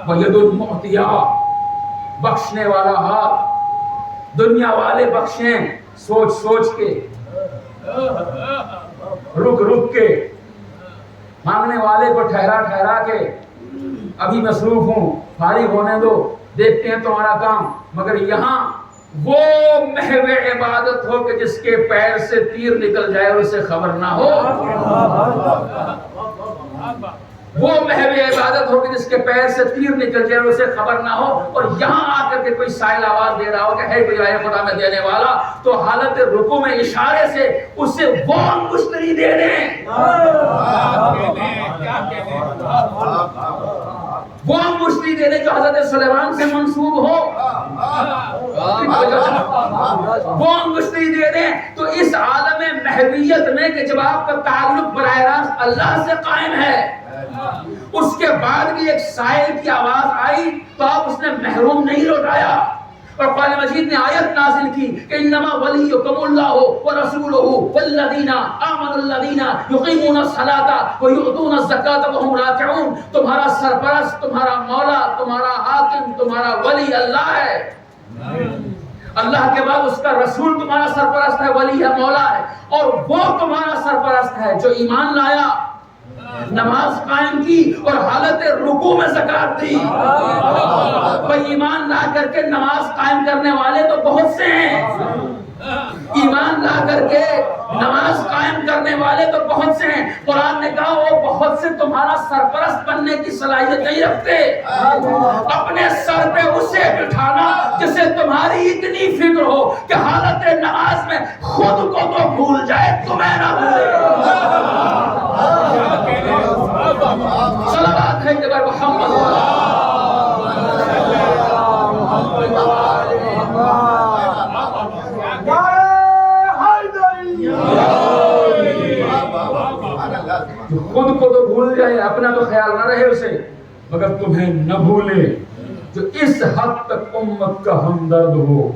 Speaker 1: وَيَدُ الْمُعْتِيَا، بخشنے والا ہاتھ، دنیا والے بخشیں سوچ سوچ کے، رک رک کے، مانگنے والے کو ٹھہرا ٹھہرا کے، ابھی مصروف ہوں، فارغ ہونے دو، دیکھتے ہیں تمہارا کام۔ مگر یہاں وہ محو عبادت ہو کہ جس کے پیر سے تیر نکل جائے اور اسے خبر نہ ہو، وہ محو عبادت ہو کہ جس کے پیر سے تیر نکل جائے اور اسے خبر نہ ہو۔ اور یہاں آ کر کے کوئی سائل آواز دے رہا ہو کہ ہے کوئی آئے خدا میں دینے والا، تو حالت رکوع میں اشارے سے اسے وہ مشتری دے دیں وہ انگشتی دے دے جو حضرت سلیمان سے منسوب ہو، وہ انگشتی دے دیں تو اس عالم محویت میں کہ جب آپ کا تعلق براہ راست اللہ سے قائم ہے، اس کے بعد بھی ایک سائل کی آواز آئی تو آپ اس نے محروم نہیں لوٹایا۔ اور قرآن مجید نے آیت نازل کی کہ انما ولیکم اللہ ورسولہ والذین آمنوا الذین یقیمون الصلاۃ ویؤتون الزکاۃ وہم راکعون۔ تمہارا سرپرست، تمہارا مولا، تمہارا حاکم، تمہارا ولی اللہ ہے۔ اللہ کے بعد اس کا رسول تمہارا سرپرست ہے، ولی ہے، مولا ہے، اور وہ تمہارا سرپرست ہے جو ایمان لایا، نماز قائم کی اور حالت رکوع میں زکات دی۔ بھئی ایمان لا کر کے نماز قائم کرنے والے تو بہت سے ہیں، ایمان لا کر کے نماز قائم کرنے والے تو بہت سے ہیں۔ قرآن نے کہا وہ بہت سے تمہارا سرپرست بننے کی صلاحیت نہیں رکھتے۔ اپنے سر پہ اسے بٹھانا جسے تمہاری اتنی فکر ہو کہ حالت نماز میں خود کو تو بھول جائے، تمہیں نہ بھولے۔ صلوات ہے کہ محمد جو خود کو تو بھول جائے، اپنا تو خیال نہ رہے اسے، مگر تمہیں نہ بھولے، جو اس حد تک امت کا ہمدرد ہو۔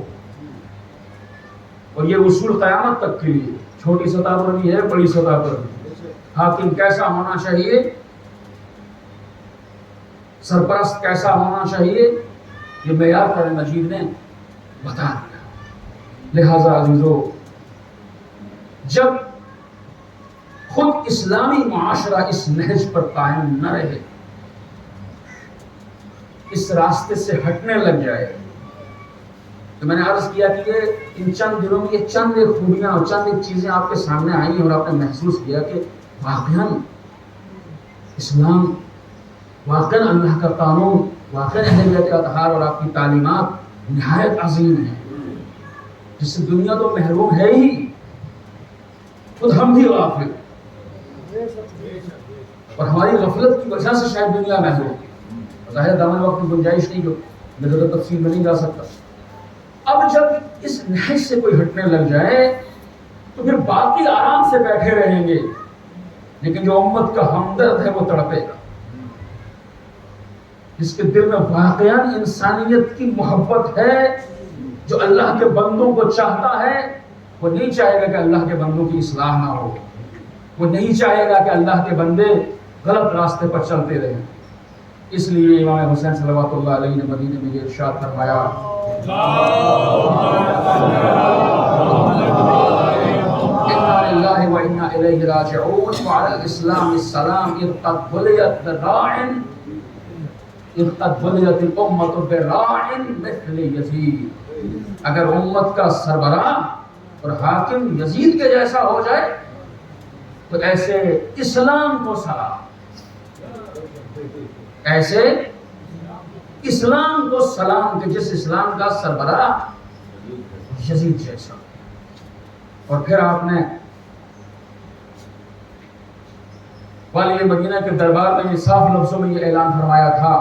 Speaker 1: اور یہ اصول قیامت تک کے لیے، چھوٹی سطح پر بھی ہے، بڑی سطح پر بھی۔ حاکم کیسا ہونا چاہیے، سرپرست کیسا ہونا چاہیے، یہ معیار قرآن مجید نے بتا دیا۔ لہذا عزیزو، جب خود اسلامی معاشرہ اس نہج پر قائم نہ رہے، اس راستے سے ہٹنے لگ جائے، تو میں نے عرض کیا کہ ان چند دنوں میں یہ چند ایک خوبیاں اور چند ایک چیزیں آپ کے سامنے آئی ہیں اور آپ نے محسوس کیا کہ واقعاً اسلام، واقعاً اللہ کا قانون، واقعاً اہل بیت اطہار اور آپ کی تعلیمات نہایت عظیم ہیں، جس سے دنیا تو محروم ہے ہی، خود ہم بھی غافل، اور ہماری غفلت کی وجہ سے شاید دنیا محروم ہے۔ ظاہر دامن وقت کی گنجائش نہیں جو میں زیادہ تفصیل میں نہیں جا سکتا۔ اب جب اس نہج سے کوئی ہٹنے لگ جائے تو پھر باقی آرام سے بیٹھے رہیں گے، لیکن جو امت کا ہمدرد ہے وہ تڑپے گا، جس کے دل میں واقعاً انسانیت کی محبت ہے، جو اللہ کے بندوں کو چاہتا ہے، وہ نہیں چاہے گا کہ اللہ کے بندوں کی اصلاح نہ ہو، وہ نہیں چاہے گا کہ اللہ کے بندے غلط راستے پر چلتے رہیں۔ اس لیے امام حسین صلوات اللہ علیہ نے مدینے میں یہ ارشاد فرمایا، اِنَّا لِلَّهِ وَإِنَّا إِلَيْهِ رَاجِعُونَ وَعَلَى الْإِسْلَامِ السَّلَامِ اِذْ قَدْ بُلِيَتْ الْأُمَّةُ بِرَاعٍ مِثْلِ یزید۔ اگر امت کا سربراہ اور حاکم یزید کے جیسا ہو جائے تو ایسے اسلام کو سلام، ایسے اسلام کو سلام کہ جس اسلام کا سربراہ یزید جیسا۔ اور پھر آپ نے والی مدینہ کے دربار میں یہ صاف لفظوں میں یہ اعلان فرمایا تھا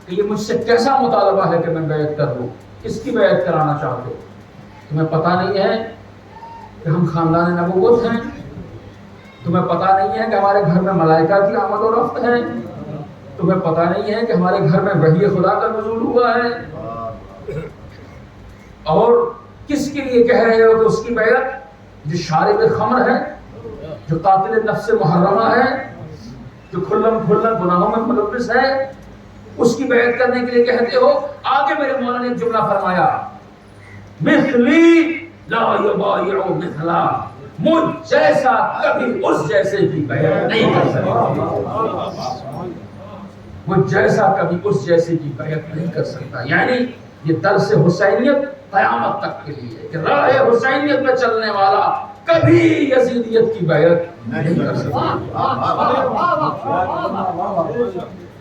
Speaker 1: کہ یہ مجھ سے کیسا مطالبہ ہے کہ میں بیعت کر لوں، کس کی بیعت کرانا چاہتے ہو؟ تمہیں پتہ نہیں ہے کہ ہم خاندان نبوت ہیں؟ تمہیں پتہ نہیں ہے کہ ہمارے گھر میں ملائکہ کی آمد و رفت ہے؟ تمہیں پتہ نہیں ہے کہ ہمارے گھر میں وحی خدا کا نزول ہوا ہے؟ اور کس کے لیے کہہ رہے ہو کہ اس کی بیعت؟ جو شارب خمر ہے، جو قاتل نفس محرمہ ہے، جو کھلم کھلا گناہوں میں ملوث ہے، اس کی بیعت کرنے کے لیے کہتے ہو؟ آگے میرے مولا نے ایک جملہ فرمایا، مثلی لا یبایع مثلا، مجھ جیسا کبھی اس جیسے کی بیعت نہیں کر سکتا، مجھ جیسا کبھی اس جیسے کی بیعت نہیں کر سکتا۔ یعنی یہ درس حسینیت قیامت تک کے لیے کہ راہ حسینیت میں چلنے والا کبھی یزیدیت کی بیعت نہیں کر سکتا،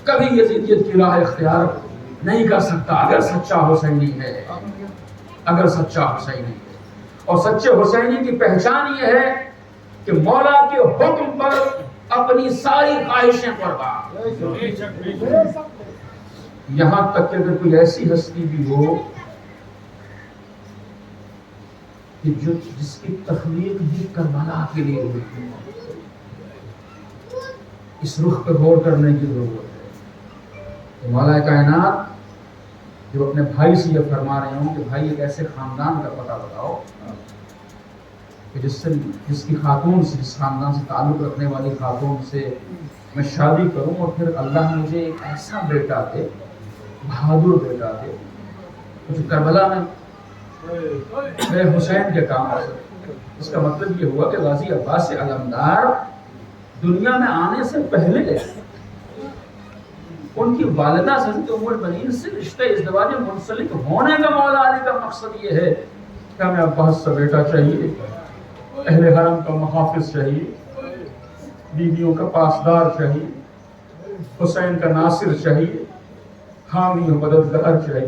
Speaker 1: کبھی یزیدیت کی راہ اختیار نہیں کر سکتا اگر سچا حسینی ہے، اگر سچا حسینی ہے۔ اور سچے حسینی کی پہچان یہ ہے کہ مولا کے حکم پر اپنی ساری خواہشیں قربان، یہاں تک کہ اگر کوئی ایسی ہستی بھی ہو کہ جس کی تخلیق بھی کربلا کے لیے ہوئی ہے، اس رخ پہ غور کرنے کی ضرورت ہے۔ تو مولا کائنات جو اپنے بھائی سے یہ فرما رہے ہوں کہ بھائی ایک ایسے خاندان کا پتہ بتاؤ کہ جس کی خاتون سے، جس خاندان سے تعلق رکھنے والی خاتون سے میں شادی کروں اور پھر اللہ مجھے ایک ایسا بیٹا دے، بہادر بیٹا دے جو کربلا میں میرے حسین کے کام آ سکے۔ اس کا مطلب یہ ہوا کہ غازی عباس علمدار دنیا میں آنے سے پہلے ان کی والدہ حضرت ام المؤمنین سے رشتہ ازدواج منسلک ہونے کا مولا علی کا مقصد یہ ہے کہ ہمیں عباس سے بیٹا چاہیے، اہل حرم کا محافظ چاہیے، بیویوں کا پاسدار چاہیے، حسین کا ناصر چاہیے، حامی و مددگار چاہیے،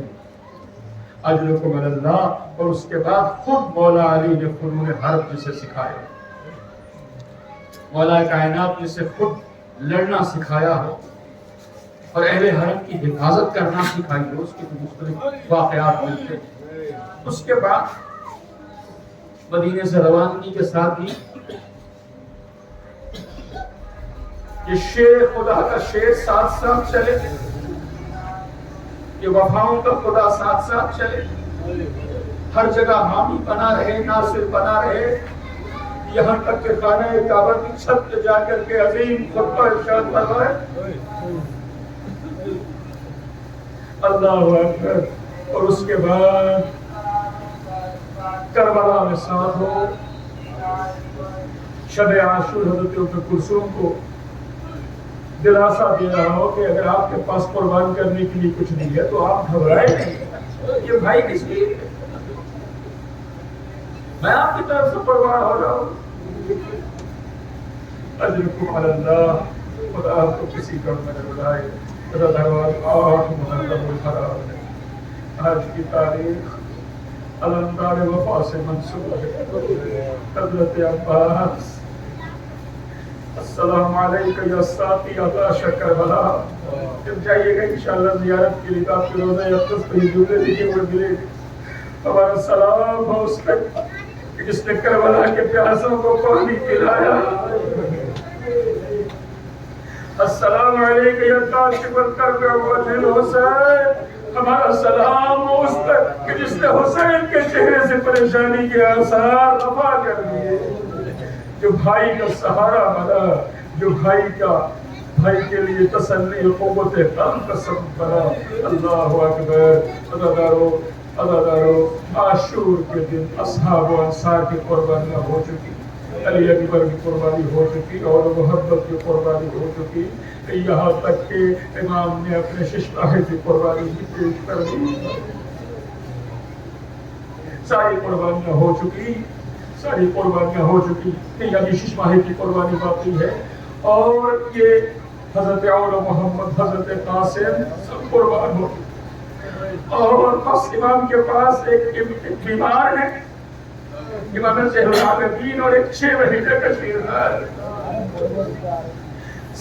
Speaker 1: اجرکم علی اللہ۔ اور اس کے بعد خود مولا علی نے فنون حرب جسے سکھایا، مولا کائنات جسے خود لڑنا سکھایا ہو اور اہل حرم کی حفاظت کرنا سکھائی ہو، اس کے مختلف واقعات ملتے ہیں۔ اس کے بعد مدینے سے روانگی کے ساتھ ہی یہ شیر خدا کا شیر ساتھ ساتھ چلے، یہ وفاؤں کا خدا ساتھ ساتھ چلے، ہر جگہ حامی بنا رہے، ناصر بنا رہے، یہاں تک کہ خانہ کعبہ کی چھت پہ جا کر کے عظیم خطبہ ارشاد فرمائے، اللہ اکبر۔ اور اس کے بعد کربلا میں ساتھ ہو، شب عاشور حضرت ام کلثوم کو دلاسا دے رہا ہو کہ اگر آپ کے پاس قربان کرنے کے لیے کچھ نہیں ہے تو آپ گھبرائے نہیں، یہ بھائی کس لیے، میں آپ کی طرف سے قربان ہو رہا ہوں، اجرکم علی اللہ۔ خدا آپ کو کسی کم میں نہ بلائے۔ دروازہ 8 محرم الحرام ہے، آج کی تاریخ علمدار وفا سے منسوب ہے۔ حضرت عباس السلام علیکم یا ساتھی عطاش کربلا، جب جائیے گا انشاءاللہ زیارت کے لیے آپ کے روزہ اقدس پہ جملے دیکھے ہوئے ملے، ہمارا سلام ہو اس پہ جس نے کربلا کے پیاسوں کو پانی پلایا۔ السلام علیکم یا کاشف الکرب والحزن حسین، ہمارا سلام ہو اس تک کہ جس نے حسین کے چہرے سے پریشانی کے آثار رفع کر دیے، جو بھائی کا سہارا بنا، جو بھائی کے لیے تسلی قوت غم کا سبب بنا۔ اللہ اکبر۔ عزادارو، عاشور کے دن اصحاب و انصار کی قربانیاں ہو چکی، علی اکبر کی قربانی ہو چکی اور محبت کی قربانی ہو چکی، یہاں تک کہ امام نے اپنے ششماہی کی قربانی بھی پیش کر دی۔ ساری قربانیاں ہو چکی، یعنی ششماہی کی قربانی باقی ہے، اور یہ حضرت اور محمد، حضرت قاسم سب قربان ہو چکے، اور بس امام کے پاس ایک بیمار ہے، امام زہر العابدین، اور ایک 6 مہینے کا شیردار۔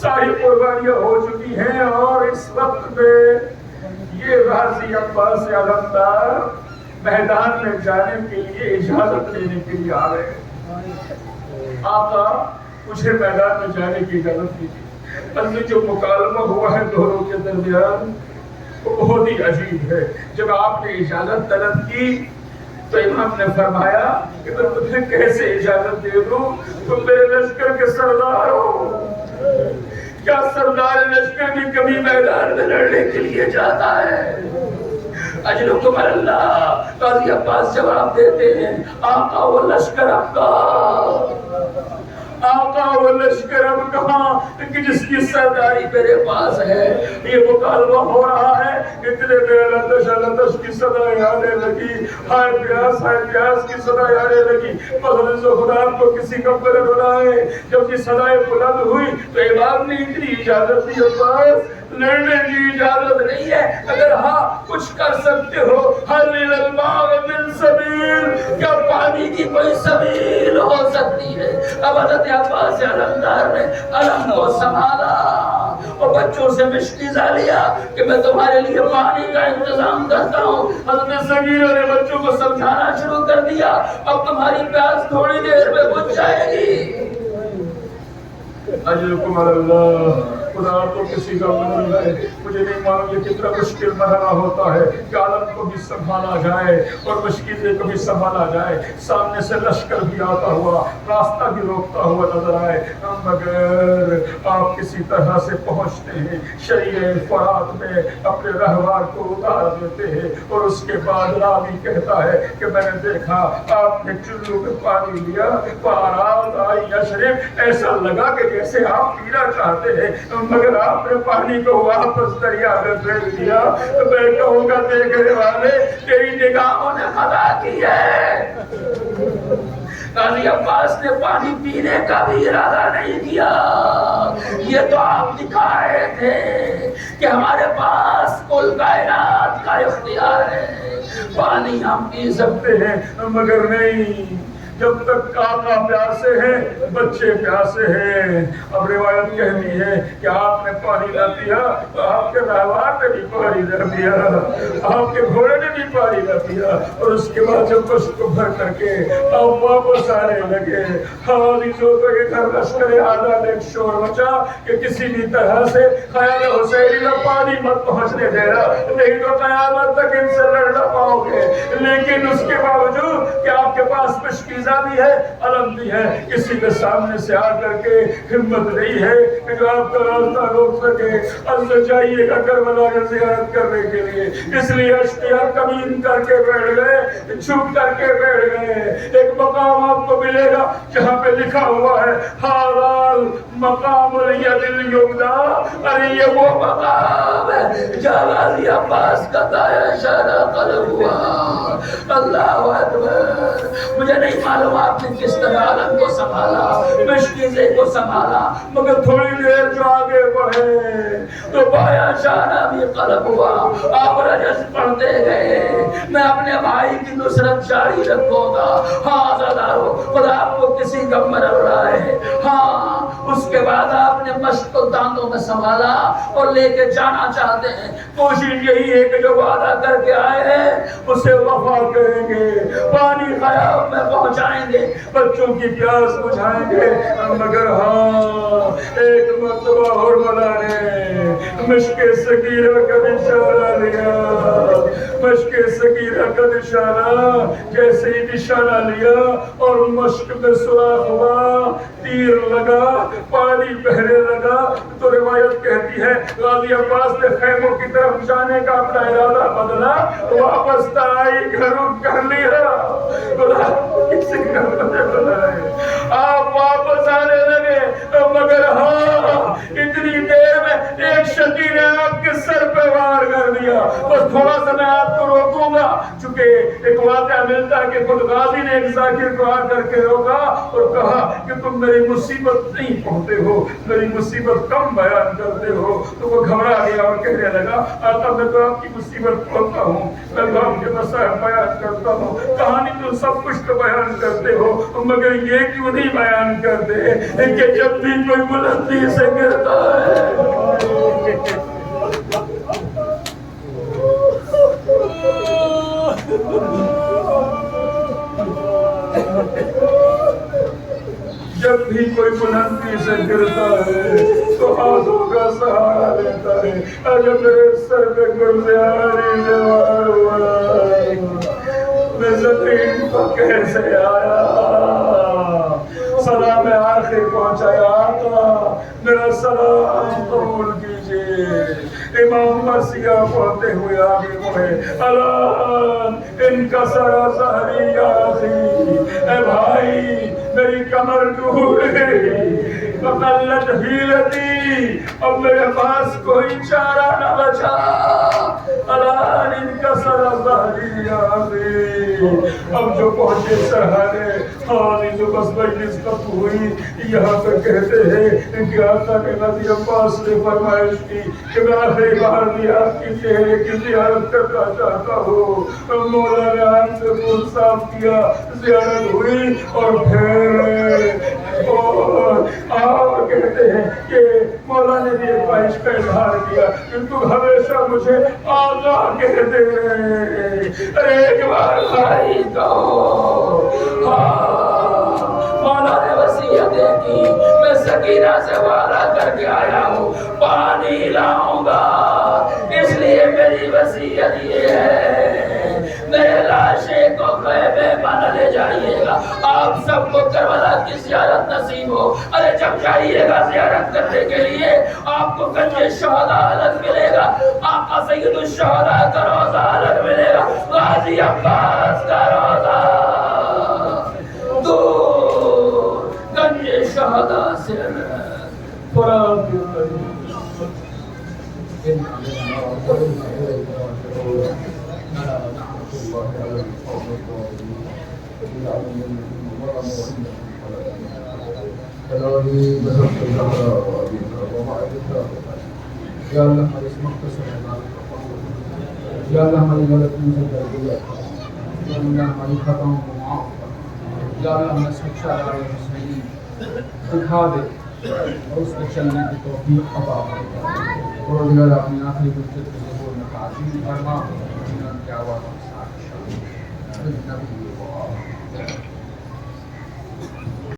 Speaker 1: ساری قربانیاں ہو چکی ہیں، اور اس وقت میں یہ غازی عباس علمدار میدان میں جانے کے لیے اجازت لینے کے لیے آ رہے ہیں۔ آقا مجھے میدان میں جانے کی اجازت دیجیے۔ اصل جو مکالمہ ہوا ہے دونوں کے درمیان وہ بہت ہی عجیب ہے۔ جب آپ نے اجازت طلب کی تو امام نے فرمایا کہ میں تمہیں کیسے اجازت دے دوں، تم میرے لشکر کے سردار ہو، کیا سردار لشکر بھی کبھی میدان میں لڑنے کے لیے جاتا ہے؟ اجرکم علی اللہ۔ غازی عباس جواب دیتے ہیں، آقا وہ لشکر اب کہاں، آقا وہ لشکر اب کہاں کہ جس کی سرداری میرے پاس ہے۔ یہ مکالمہ ہو رہا ہے، اتنے میں لطش کی صدائیں آنے لگی، ہائے پیاس کی صدائیں آنے لگی۔ مغرب سے خدا کو کسی کا مدد بنائے۔ جب یہ صدائیں بلند ہوئی تو امام نے اتنی اجازت دی، عباس لڑنے کی اجازت نہیں ہے، اگر ہاں کچھ کر سکتے ہو، حل الماء من سبیل، کیا پانی کی کوئی سبیل ہو سکتی ہے؟ اب حضرت عباس علمدار نے علم کو سنبھالا، اور بچوں سے مشکیزہ لیا کہ میں تمہارے لیے پانی کا انتظام کرتا ہوں. حضرت صغیرہ نے بچوں کو سمجھانا شروع کر دیا اب تمہاری پیاس تھوڑی دیر میں بجھ جائے گی. اجرکم اللہ. خدا تو کسی کا نہیں ہے. مجھے نہیں معلوم یہ کتنا مشکل مرحلہ ہوتا ہے کہ عالم کو بھی سنبھالا جائے اور مشکلیں کو بھی سنبھالا جائے. سامنے سے لشکر بھی آتا ہوا راستہ بھی روکتا ہوا نظر آئے مگر آپ کسی طرح سے پہنچتے ہیں شریعہ فرات میں اپنے رہوار کو اتار دیتے ہیں اور اس کے بعد راوی کہتا ہے کہ میں نے دیکھا آپ نے چلو میں پانی لیا فاراد آئی یشرب ایسا لگا کہ جیسے آپ پینا چاہتے ہیں مگر آپ نے پانی کو واپس دریا میں پھینک دیا. میں کہوں گا دیکھنے والے تیری نگاہوں نے خطا کی ہے. قاضی عباس نے پانی پینے کا بھی ارادہ نہیں کیا. یہ تو آپ دکھائے تھے کہ ہمارے پاس کل کائنات کا اختیار ہے. پانی ہم پی سکتے ہیں مگر نہیں جب تک آقا پیاسے ہیں بچے پیاسے ہیں. اب روایت کہتی ہے کہ آپ نے پانی نہ پیا تو آپ کے رہوار نے بھی پانی نہ پیا آپ کے گھوڑے نے بھی پانی نہ پیا. اور اس کے بعد جب بس کو بھر کر کے اب واپس آنے لگے حوالی سوچو کہ گھر لشکر اعلیٰ نے ایک شور مچا کہ کسی بھی طرح سے خیال حسینی میں پانی مت پہنچنے دینا نہیں تو قیامت تک ان سے لڑ نہ پاؤ گے. لیکن اس کے باوجود کہ آپ کے پاس مشکل بھی ہے علم بھی ہے کسی کے سامنے سے آ کر کے ہمت نہیں ہے کہ جو آپ کا راستہ روک سکے. اب جائیے گا کربلا کا زیارت کرنے کے لیے اس لیے اشتیاق کمین کر کے بیٹھ گئے چھپ کر کے بیٹھ گئے. ایک مقام آپ کو ملے گا جہاں پہ لکھا ہوا ہے حالال مقام الید الیمنا. ارے یہ وہ مقام ہے جہاں غازی عباس کا دایا اشارہ قلب ہوا. اللہ اکبر. مجھے نہیں معلوم آپ نے کس طرح عالم کو سنبھالا مشکیزے کو سنبھالا مگر تھوڑی دیر جو آگے بڑھے تو بایا شانہ بھی قلب ہوا. آپ رجس پڑھتے گئے میں اپنے بھائی کی نصرت جاری رکھوں گا. ہاں زدارو خدا آپ کو کسی کا مرض رہا ہے. ہاں اس کے بعد آپ نے مشق کو دانتوں میں سنبھالا اور لے کے جانا چاہتے ہیں. کوشش یہی ہے کہ جو وعدہ کر کے آئے ہیں اسے وفا کریں گے. پانی خیام میں پہنچائیں گے بچوں کی پیاس بجھائیں گے. مگر ہاں ایک مرتبہ اور مولا نے مشق سکیرہ کا نشانہ لیا. مشق سکیرہ کا نشانہ جیسے ہی نشانہ لیا اور مشق میں سوراخ ہوا تیر لگا پانی بہنے لگا تو روایت کہتی ہے غازی عباس نے خیموں کی طرف جانے کا اپنا ارادہ بدلا واپس آئی گھروں کر لیا. کسی کا آپ واپس آنے لگے مگر ہاں اتنی دیر میں ایک شکی نے آپ کے سر پہ وار کر دیا. بس تھوڑا سا میں آپ کو روکوں گا چونکہ ایک واقعہ ملتا ہے کہ خود غازی نے ایک ذاکر کو آ کر کے روکا اور کہا کہ تم میری مصیبت نہیں پہنچتے ہو میری مصیبت کم بیان کرتے ہو. تو وہ گھبرا گیا اور کہنے لگا آقا میں تو آپ کی مصیبت پہنچتا ہوں میں تو آپ کے مسائل بیان کرتا ہوں. کہانی تو سب کچھ تو بیان کرتے ہو مگر یہ کیوں نہیں بیان کرتے کہ جب بھی کوئی بلندی سے گرتا ہے جب بھی کوئی بلندی سے گرتا ہے تو ہاتھوں کا سہارا لیتا ہے. جب میرے سر پہ گلزاری جوار ہوا میں زمین کو کیسے آیا سلام آخر پہنچایا آقا میرا سلام قبول کیجئے. امام مرثیہ پڑھتے ہوئے آگے بڑھے الان انکسر ظہری یا اخی اے بھائی میری کمر ٹوٹ گئی فقلت حیلتی اب میرے پاس کوئی چارہ نہ بچا. الان انکسر ظہری
Speaker 2: اب جو پہنچے سرحانے ہانی جو بس مجلس ختم ہوئی یہاں پہ کہتے ہیں کہ آقا نے نبی عباس نے فرمائش کی کہ میں آخری بار بھی آپ کی چہرے کی زیارت کرنا چاہتا ہوں. مولا نے ہاتھ سے منہ صاف کیا, زیارت ہوئی اور پھر آپ کہتے ہیں کہ مولا نے بھی ایک خواہش کا اظہار کیا کہ تم ہمیشہ مجھے آقا کہتے رہے. ایک بار بھائی کہو مولا نے وصیت کی, میں سکینہ سے وعدہ کر کے آیا ہوں پانی لاؤں گا, اس لیے میری وصیت یہ ہے میرے لاشے کو خیمے بن لے جائیے گا. آپ سب کو کربلا کی زیارت نصیب ہو. ارے جب جائیے گا زیارت کرنے کے لیے آپ کو گنج شہداء الگ ملے گا, آقا سید الشہداء کا روزہ الگ ملے گا, غازی عباس کا روزہ دور گنج شہداء سے فرات
Speaker 1: یا اللہ ہماری اس مختصر عبادت کو قبول کر. یا اللہ ہماری غلطیوں سے درگزر کر. یا اللہ ہماری خطاؤں کو معاف کر. یا اللہ ہمیں سچا راہ صحیح دکھا دے اور اس پہ چلنے کی توفیق عطا فرما. اور یا اللہ اپنی آخری حجت کے ظہور میں تعظیم فرما. کی آواز کے ساتھ